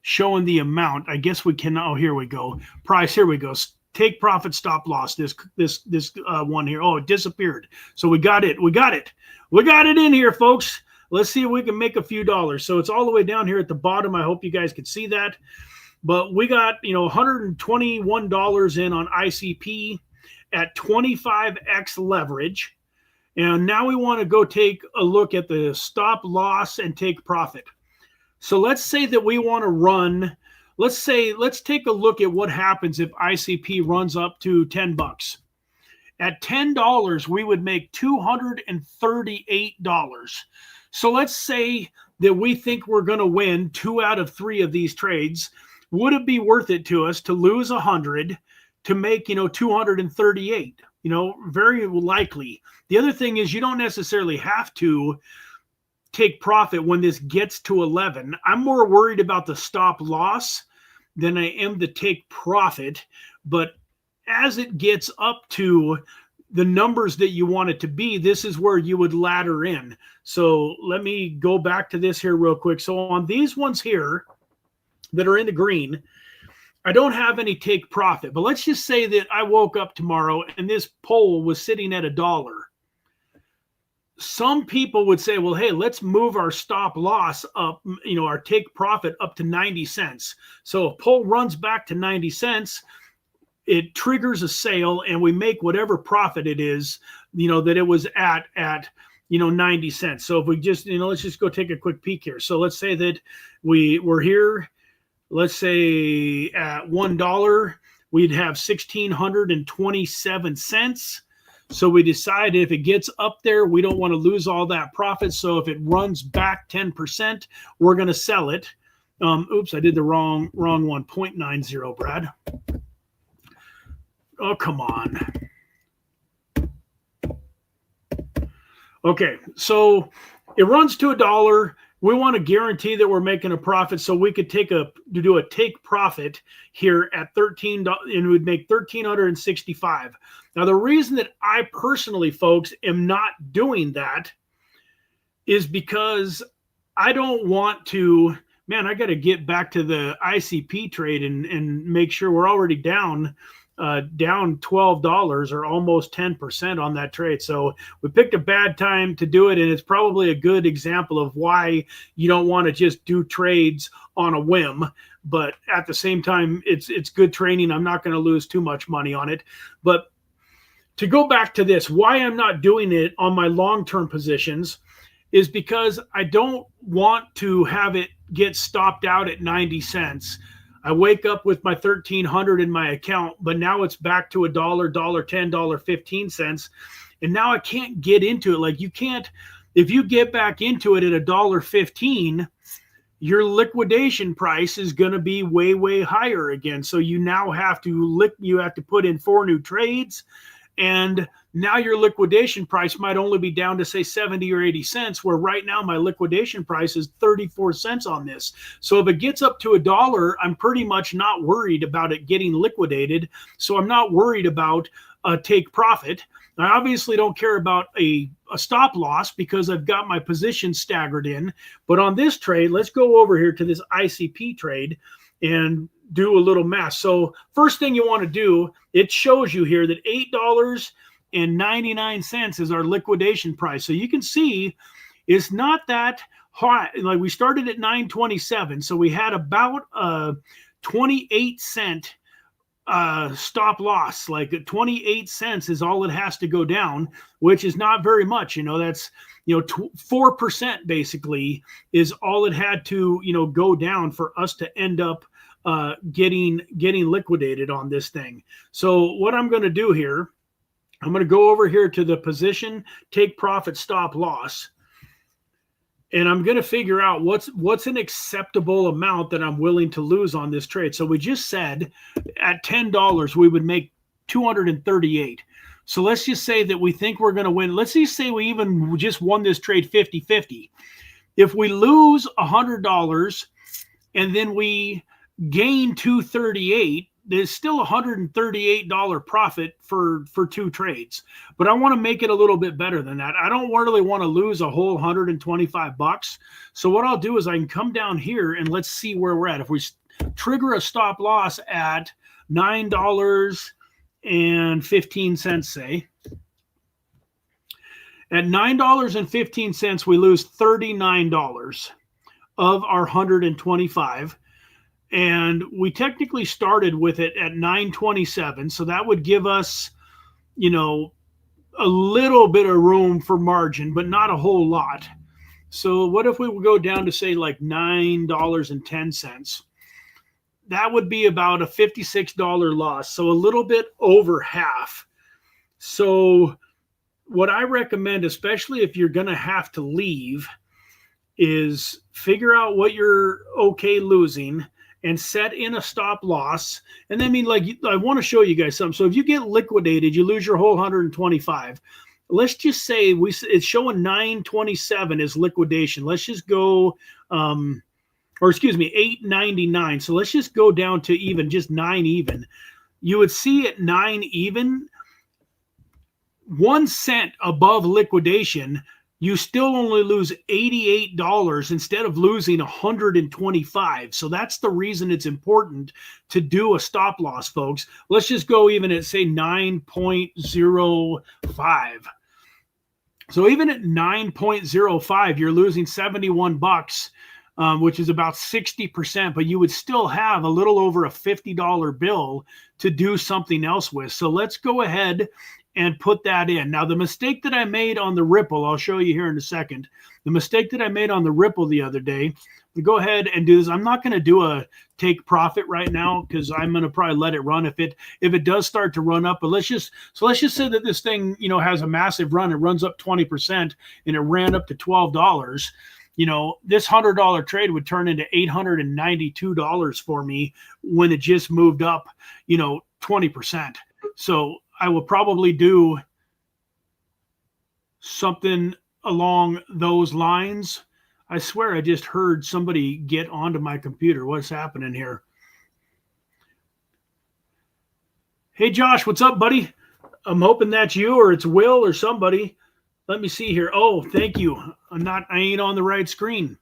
showing the amount. I guess we can, oh, here we go. Price, here we go. Take profit, stop loss. This one here. Oh, it disappeared. So we got it. We got it. We got it in here, folks. Let's see if we can make a few dollars. So it's all the way down here at the bottom. I hope you guys can see that. But we got, $121 in on ICP at 25x leverage. And now we want to go take a look at the stop loss and take profit. So let's say that we want to run, let's take a look at what happens if ICP runs up to $10. At $10, we would make $238. So let's say that we think we're going to win 2 out of 3 of these trades. Would it be worth it to us to lose 100 to make, 238? Very likely. The other thing is you don't necessarily have to take profit when this gets to 11. I'm more worried about the stop loss than I am to take profit. But as it gets up to the numbers that you want it to be, this is where you would ladder in. So let me go back to this here real quick. So on these ones here that are in the green, I don't have any take profit, but let's just say that I woke up tomorrow and this pole was sitting at $1. Some people would say, well, hey, let's move our stop loss up, our take profit up to 90 cents. So if pole runs back to 90 cents, it triggers a sale and we make whatever profit it is, that it was at 90 cents. So if we just, let's just go take a quick peek here. So let's say that we're here, let's say at $1, we'd have 1,627 cents. So we decide if it gets up there, we don't want to lose all that profit. So if it runs back 10%, we're going to sell it. Oops, I did the wrong one. 0.90, Brad. Oh, come on. Okay, so it runs to $1. We want to guarantee that we're making a profit, so we could do a take profit here at $13, and we'd make $1,365. Now, the reason that I personally, folks, am not doing that is because I don't want to. Man, I got to get back to the ICP trade and make sure we're already down $12 or almost 10% on that trade. So we picked a bad time to do it. And it's probably a good example of why you don't want to just do trades on a whim. But at the same time, it's good training. I'm not going to lose too much money on it. But to go back to this, why I'm not doing it on my long-term positions is because I don't want to have it get stopped out at 90 cents. I wake up with my $1,300 in my account, but now it's back to $1, $1.10, $1.15. And now I can't get into it. Like you can't, if you get back into it at $1.15, your liquidation price is going to be way, way higher again. So you now have to put in 4 new trades. And now your liquidation price might only be down to say 70 or 80 cents, where right now my liquidation price is 34 cents on this. So if it gets up to $1, I'm pretty much not worried about it getting liquidated. So I'm not worried about a take profit. I obviously don't care about a stop loss because I've got my position staggered in. But on this trade, let's go over here to this ICP trade and do a little math. So first thing you want to do, it shows you here that $8.99 is our liquidation price. So you can see it's not that high. Like we started at $9.27. So we had about a 28 cent stop loss. Like 28 cents is all it has to go down, which is not very much. That's 4% basically is all it had to go down for us to end up getting liquidated on this thing. So what I'm going to do here, I'm going to go over here to the position take profit stop loss, and I'm going to figure out what's an acceptable amount that I'm willing to lose on this trade. So we just said at $10 we would make 238. So let's just say that we think we're going to win. Let's just say we even just won this trade 50-50. If we lose $100 and then we gain 238, there's still $138 profit for two trades. But I want to make it a little bit better than that. I don't really want to lose a whole $125. So what I'll do is I can come down here and let's see where we're at. If we trigger a stop loss at $9.15, say, at $9.15, we lose $39 of our 125. And we technically started with it at 927. So that would give us, a little bit of room for margin, but not a whole lot. So what if we would go down to say like $9.10? That would be about a $56 loss. So a little bit over half. So what I recommend, especially if you're going to have to leave, is figure out what you're okay losing and set in a stop loss. And I want to show you guys something. So if you get liquidated, you lose your whole 125. Let's just say it's showing 927 as liquidation. Let's just go, 899. So let's just go down to even, just 9 even. You would see at 9 even, 1 cent above liquidation, you still only lose $88 instead of losing $125. So that's the reason it's important to do a stop loss, folks. Let's just go even at, say, 9.05. So even at 9.05, you're losing $71, which is about 60%, but you would still have a little over a $50 bill to do something else with. So let's go ahead and put that in. Now, the mistake that I made on the Ripple, I'll show you here in a second. The mistake that I made on the Ripple the other day, we go ahead and do this. I'm not going to do a take profit right now because I'm going to probably let it run if it does start to run up. But let's just say that this thing, has a massive run. It runs up 20% and it ran up to $12. This $100 trade would turn into $892 for me when it just moved up, 20%. So I will probably do something along those lines. I swear I just heard somebody get onto my computer. What's happening here? Hey, Josh, what's up, buddy? I'm hoping that's you or it's Will or somebody. Let me see here. Oh, thank you. I ain't on the right screen.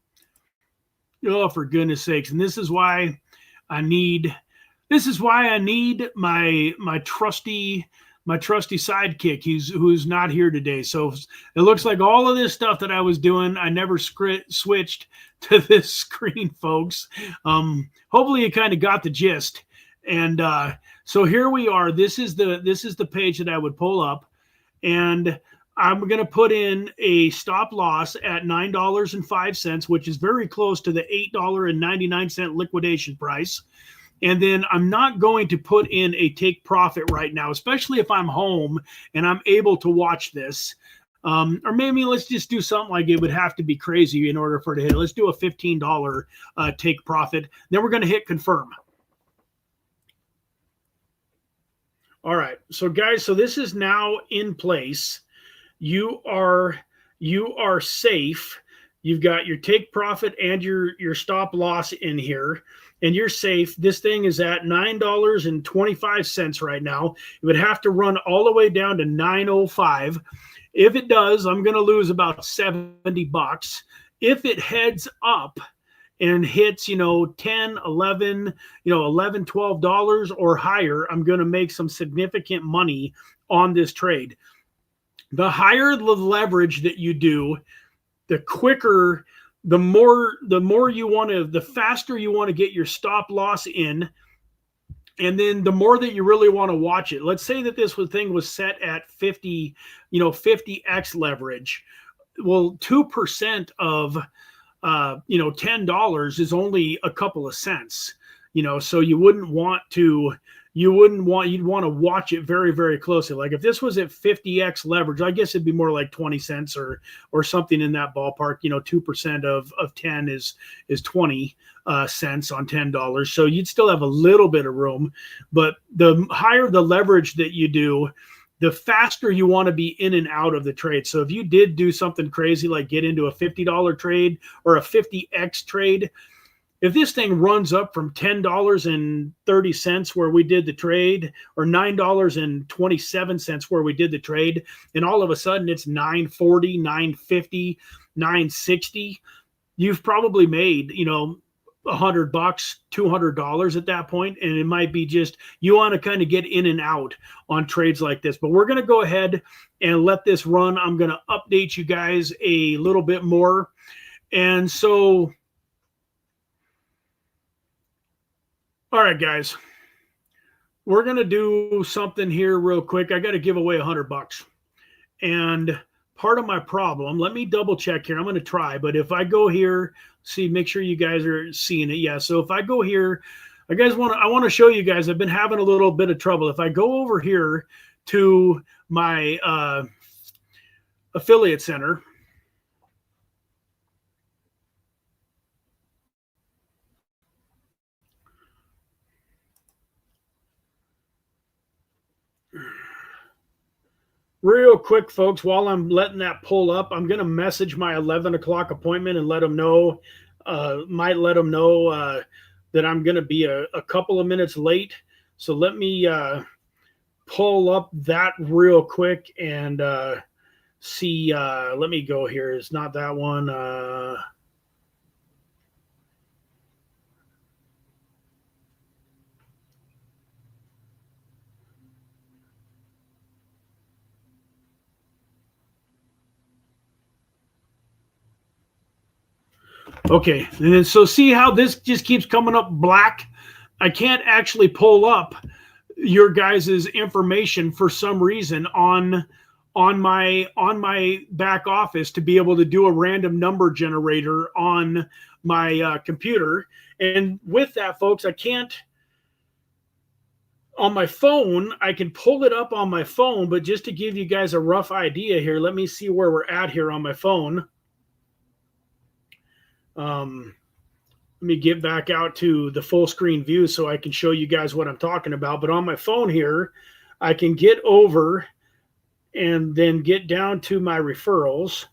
Oh, for goodness sakes. And this is why I need my trusty sidekick who's not here today. So it looks like all of this stuff that I was doing, I never switched to this screen, folks. Hopefully you kind of got the gist. And so here we are. This is the page that I would pull up, and I'm going to put in a stop loss at $9.05, which is very close to the $8.99 liquidation price. And then I'm not going to put in a take profit right now, especially if I'm home and I'm able to watch this. Or maybe let's just do something like it would have to be crazy in order for it to hit. Let's do a $15 take profit. Then we're going to hit confirm. All right. So guys, so this is now in place. You are safe. You've got your take profit and your stop loss in here, and you're safe. This thing is at $9.25 right now. It would have to run all the way down to 9.05. If it does, I'm going to lose about $70. If it heads up and hits, 10, 11, 11, $12 or higher, I'm going to make some significant money on this trade. The higher the leverage that you do, the quicker, the more you want to, the faster you want to get your stop loss in. And then the more that you really want to watch it. Let's say that this thing was set at 50, 50x leverage. Well, 2% of $10 is only a couple of cents, so you'd want to watch it very, very closely. Like if this was at 50x leverage, I guess it'd be more like 20 cents or something in that ballpark. 2% of 10 is 20 cents on $10. So you'd still have a little bit of room, but the higher the leverage that you do, the faster you want to be in and out of the trade. So if you did do something crazy, like get into a $50 trade or a 50x trade, if this thing runs up from $10.30 where we did the trade, or $9.27 where we did the trade, and all of a sudden it's $9.40, $9.50, $9.60, you've probably made, $100, $200 at that point. And it might be just, you want to kind of get in and out on trades like this. But we're going to go ahead and let this run. I'm going to update you guys a little bit more. And so, all right, guys, we're going to do something here real quick. I got to give away $100. And part of my problem, let me double check here. I'm going to try, but if I go here, see, make sure you guys are seeing it. Yeah. So if I go here, I want to show you guys, I've been having a little bit of trouble. If I go over here to my affiliate center, real quick, folks, while I'm letting that pull up, I'm going to message my 11 o'clock appointment and let them know, that I'm going to be a couple of minutes late. So let me pull up that real quick and see. Let me go here. It's not that one. Okay, and then so see how this just keeps coming up black? I can't actually pull up your guys's information for some reason on my back office to be able to do a random number generator on my computer. And with that, folks, I can't on my phone. I can pull it up on my phone, but just to give you guys a rough idea here, let me see where we're at here on my phone. Let me get back out to the full screen view so I can show you guys what I'm talking about. But on my phone here, I can get over and then get down to my referrals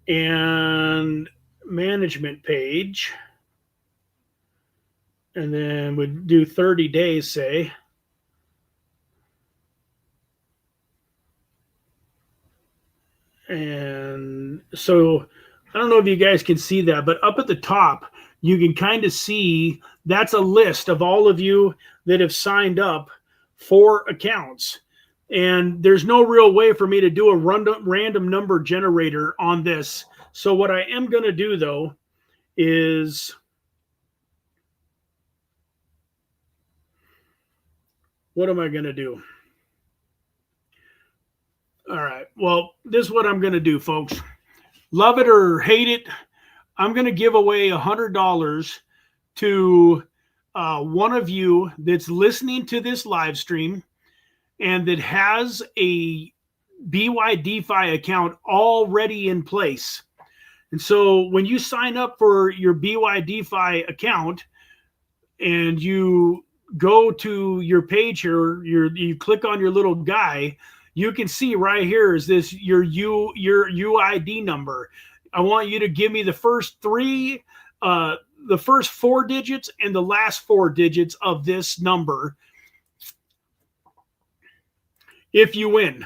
and management page. And then we'd do 30 days, say. And so I don't know if you guys can see that, but up at the top, you can kind of see that's a list of all of you that have signed up for accounts. And there's no real way for me to do a random number generator on this. So what I am going to do, though, is what am I going to do? All right. Well, this is what I'm going to do, folks. Love it or hate it, I'm going to give away $100 to one of you that's listening to this live stream and that has a BYDFI account already in place. And so when you sign up for your BYDFI account and you go to your page here, you click on your little guy, you can see right here is this your UID number. I want you to give me the first three, the first 4 digits and the last 4 digits of this number if you win.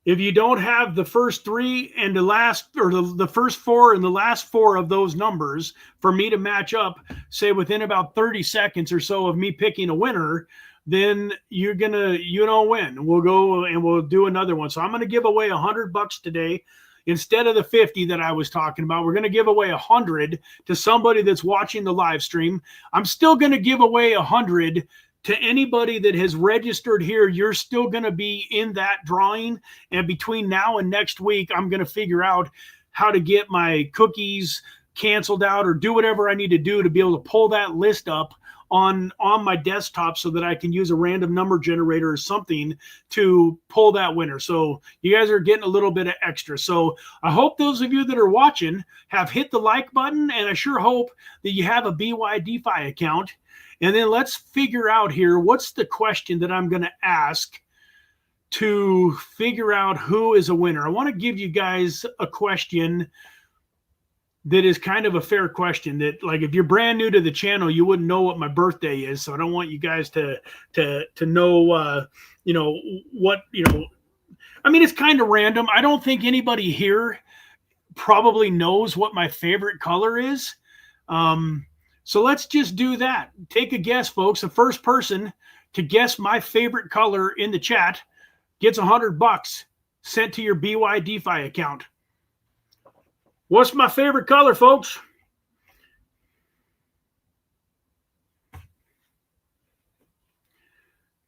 If you don't have the first 3 and the last, or the first 4 and the last 4 of those numbers for me to match up, say within about 30 seconds or so of me picking a winner, then you don't win. We'll go and we'll do another one. So I'm going to give away $100 today. Instead of the 50 that I was talking about, we're going to give away 100 to somebody that's watching the live stream. I'm still going to give away 100 to anybody that has registered here. You're still going to be in that drawing. And between now and next week, I'm going to figure out how to get my cookies canceled out or do whatever I need to do to be able to pull that list up on my desktop so that I can use a random number generator or something to pull that winner. So you guys are getting a little bit of extra. So I hope those of you that are watching have hit the like button, and I sure hope that you have a BYDFI account. And then let's figure out here, what's the question that I'm going to ask to figure out who is a winner. I want to give you guys a question that is kind of a fair question that, like, if you're brand new to the channel, you wouldn't know what my birthday is. So I don't want you guys to know, what, I mean, it's kind of random. I don't think anybody here probably knows what my favorite color is. So let's just do that. Take a guess, folks. The first person to guess my favorite color in the chat gets $100 sent to your BYDFI account. What's my favorite color, folks?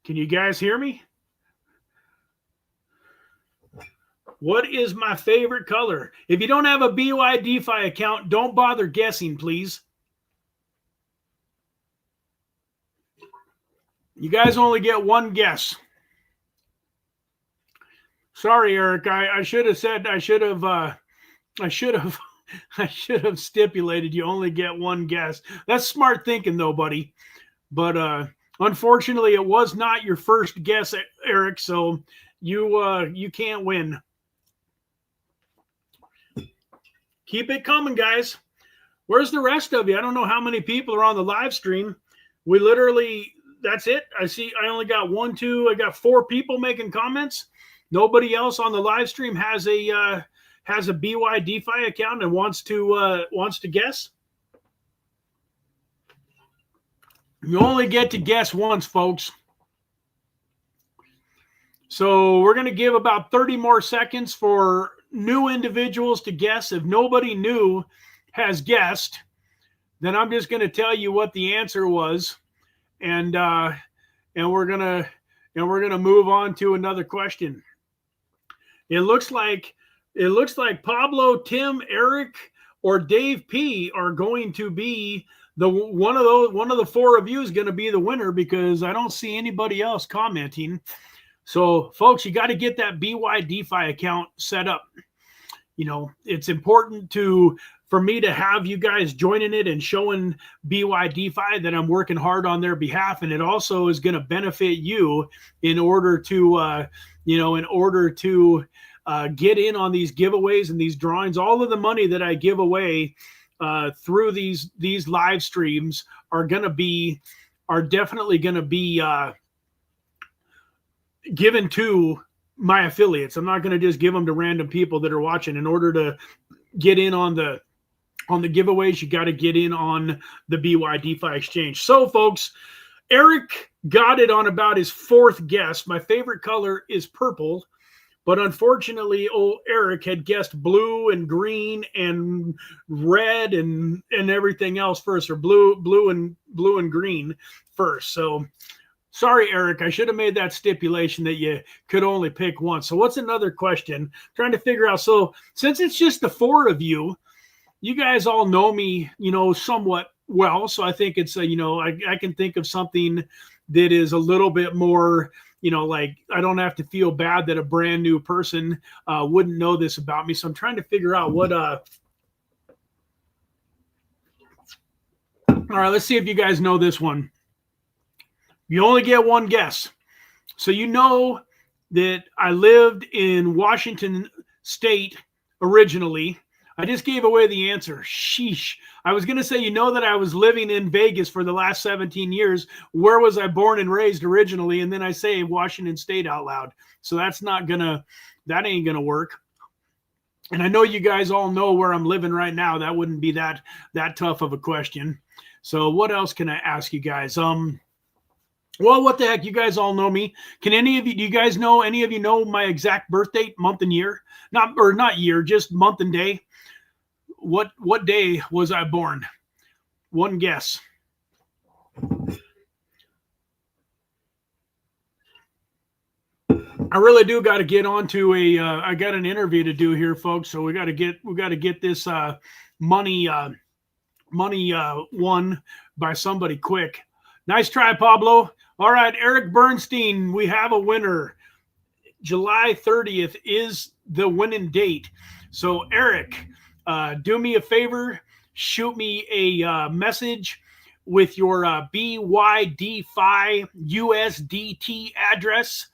Can you guys hear me? What is my favorite color? If you don't have a BYDFI account, don't bother guessing, please. You guys only get one guess. Sorry, Eric. I should have said, I should have stipulated you only get one guess. That's smart thinking though, buddy. But unfortunately, it was not your first guess, Eric, so you can't win. Keep it coming, guys. Where's the rest of you? I don't know how many people are on the live stream. We literally, that's it. I only got 1, 2, I got 4 people making comments. Nobody else on the live stream has a BYDFI account and wants to guess. You only get to guess once, folks. So we're going to give about 30 more seconds for new individuals to guess. If nobody new has guessed, then I'm just going to tell you what the answer was, and we're gonna move on to another question. It looks like Pablo, Tim, Eric, or Dave P are going to be one of the 4 of you is going to be the winner, because I don't see anybody else commenting. So, folks, you got to get that BYDFI account set up. It's important for me to have you guys joining it and showing BYDFI that I'm working hard on their behalf, and it also is going to benefit you in order to get in on these giveaways and these drawings. All of the money that I give away through these live streams are definitely going to be given to my affiliates. I'm not going to just give them to random people that are watching. In order to get in on the giveaways, you got to get in on the BYDFI exchange. So, folks, Eric got it on about his 4th guess. My favorite color is purple, but unfortunately, old Eric had guessed blue and green and red and everything else first, or blue and green first. So, sorry, Eric, I should have made that stipulation that you could only pick one. So what's another question? Trying to figure out. So since it's just the 4 of you, you guys all know me, somewhat well. So I think it's, I can think of something that is a little bit more, like, I don't have to feel bad that a brand new person wouldn't know this about me. So I'm trying to figure out what, all right, let's see if you guys know this one. You only get one guess. So you know that I lived in Washington State originally. I just gave away the answer. Sheesh. I was going to say, you know that I was living in Vegas for the last 17 years. Where was I born and raised originally? And then I say Washington State out loud. So that ain't going to work. And I know you guys all know where I'm living right now. That wouldn't be that tough of a question. So what else can I ask you guys? Well, what the heck? You guys all know me. Can any of you, do you guys know, any of you know my exact birth date, month and year? Not year, just month and day. What day was I born? One guess. I really do got to get on to I got an interview to do here, folks. So we got to get this money won by somebody quick. Nice try, Pablo. All right, Eric Bernstein, we have a winner. July 30th is the winning date. So Eric, do me a favor, shoot me a message with your BYDFI USDT address,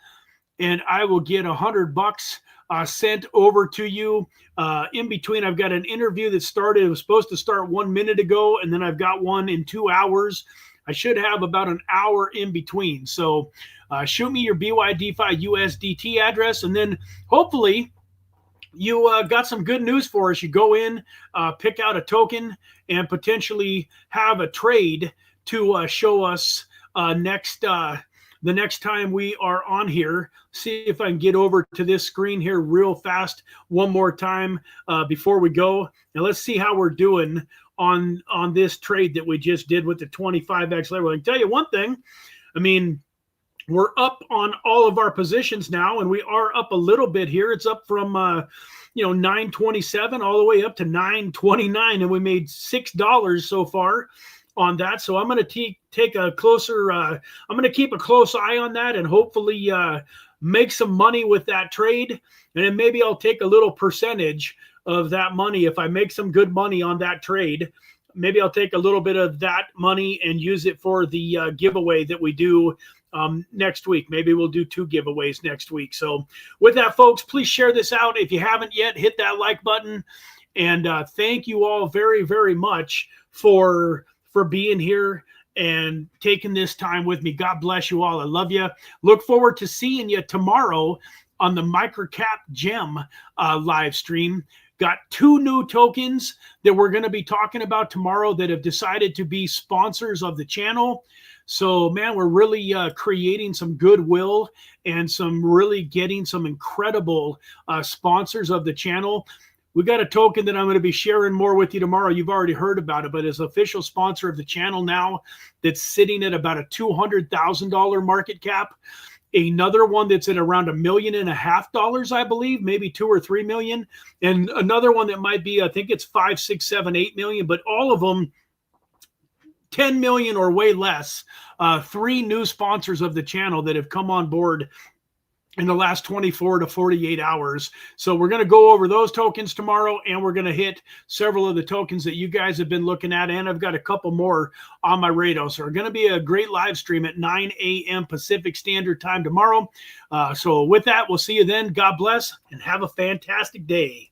and I will get $100 sent over to you. In between, I've got an interview that started. It was supposed to start 1 minute ago, and then I've got one in 2 hours. I should have about an hour in between. So shoot me your BYDFI USDT address, and then hopefully you got some good news for us. You go in, pick out a token, and potentially have a trade to show us the next time we are on here. See if I can get over to this screen here real fast one more time before we go. And let's see how we're doing on this trade that we just did with the 25x level. I can tell you one thing. I mean, we're up on all of our positions now, and we are up a little bit here. It's up from 927 all the way up to 929, and we made $6 so far on that. So I'm going to take a closer I'm going to keep a close eye on that, and hopefully make some money with that trade. And then maybe I'll take a little percentage of that money. If I make some good money on that trade, maybe I'll take a little bit of that money and use it for the giveaway that we do next week. Maybe we'll do 2 giveaways next week. So with that, folks, please share this out. If you haven't yet, hit that like button. And thank you all very, very much for being here and taking this time with me. God bless you all. I love you. Look forward to seeing you tomorrow on the Microcap Gem live stream. Got 2 new tokens that we're going to be talking about tomorrow that have decided to be sponsors of the channel. So, man, we're really creating some goodwill and really getting some incredible sponsors of the channel. We got a token that I'm going to be sharing more with you tomorrow. You've already heard about it, but it's official sponsor of the channel now that's sitting at about a $200,000 market cap. Another one that's at around $1.5 million, I believe, maybe 2 or 3 million. And another one that might be, I think it's 5, 6, 7, 8 million, but all of them 10 million or way less. 3 new sponsors of the channel that have come on board in the last 24 to 48 hours. So we're going to go over those tokens tomorrow, and we're going to hit several of the tokens that you guys have been looking at, and I've got a couple more on my radar. So it's going to be a great live stream at 9 a.m. Pacific Standard Time tomorrow. So with that, we'll see you then. God bless, and have a fantastic day.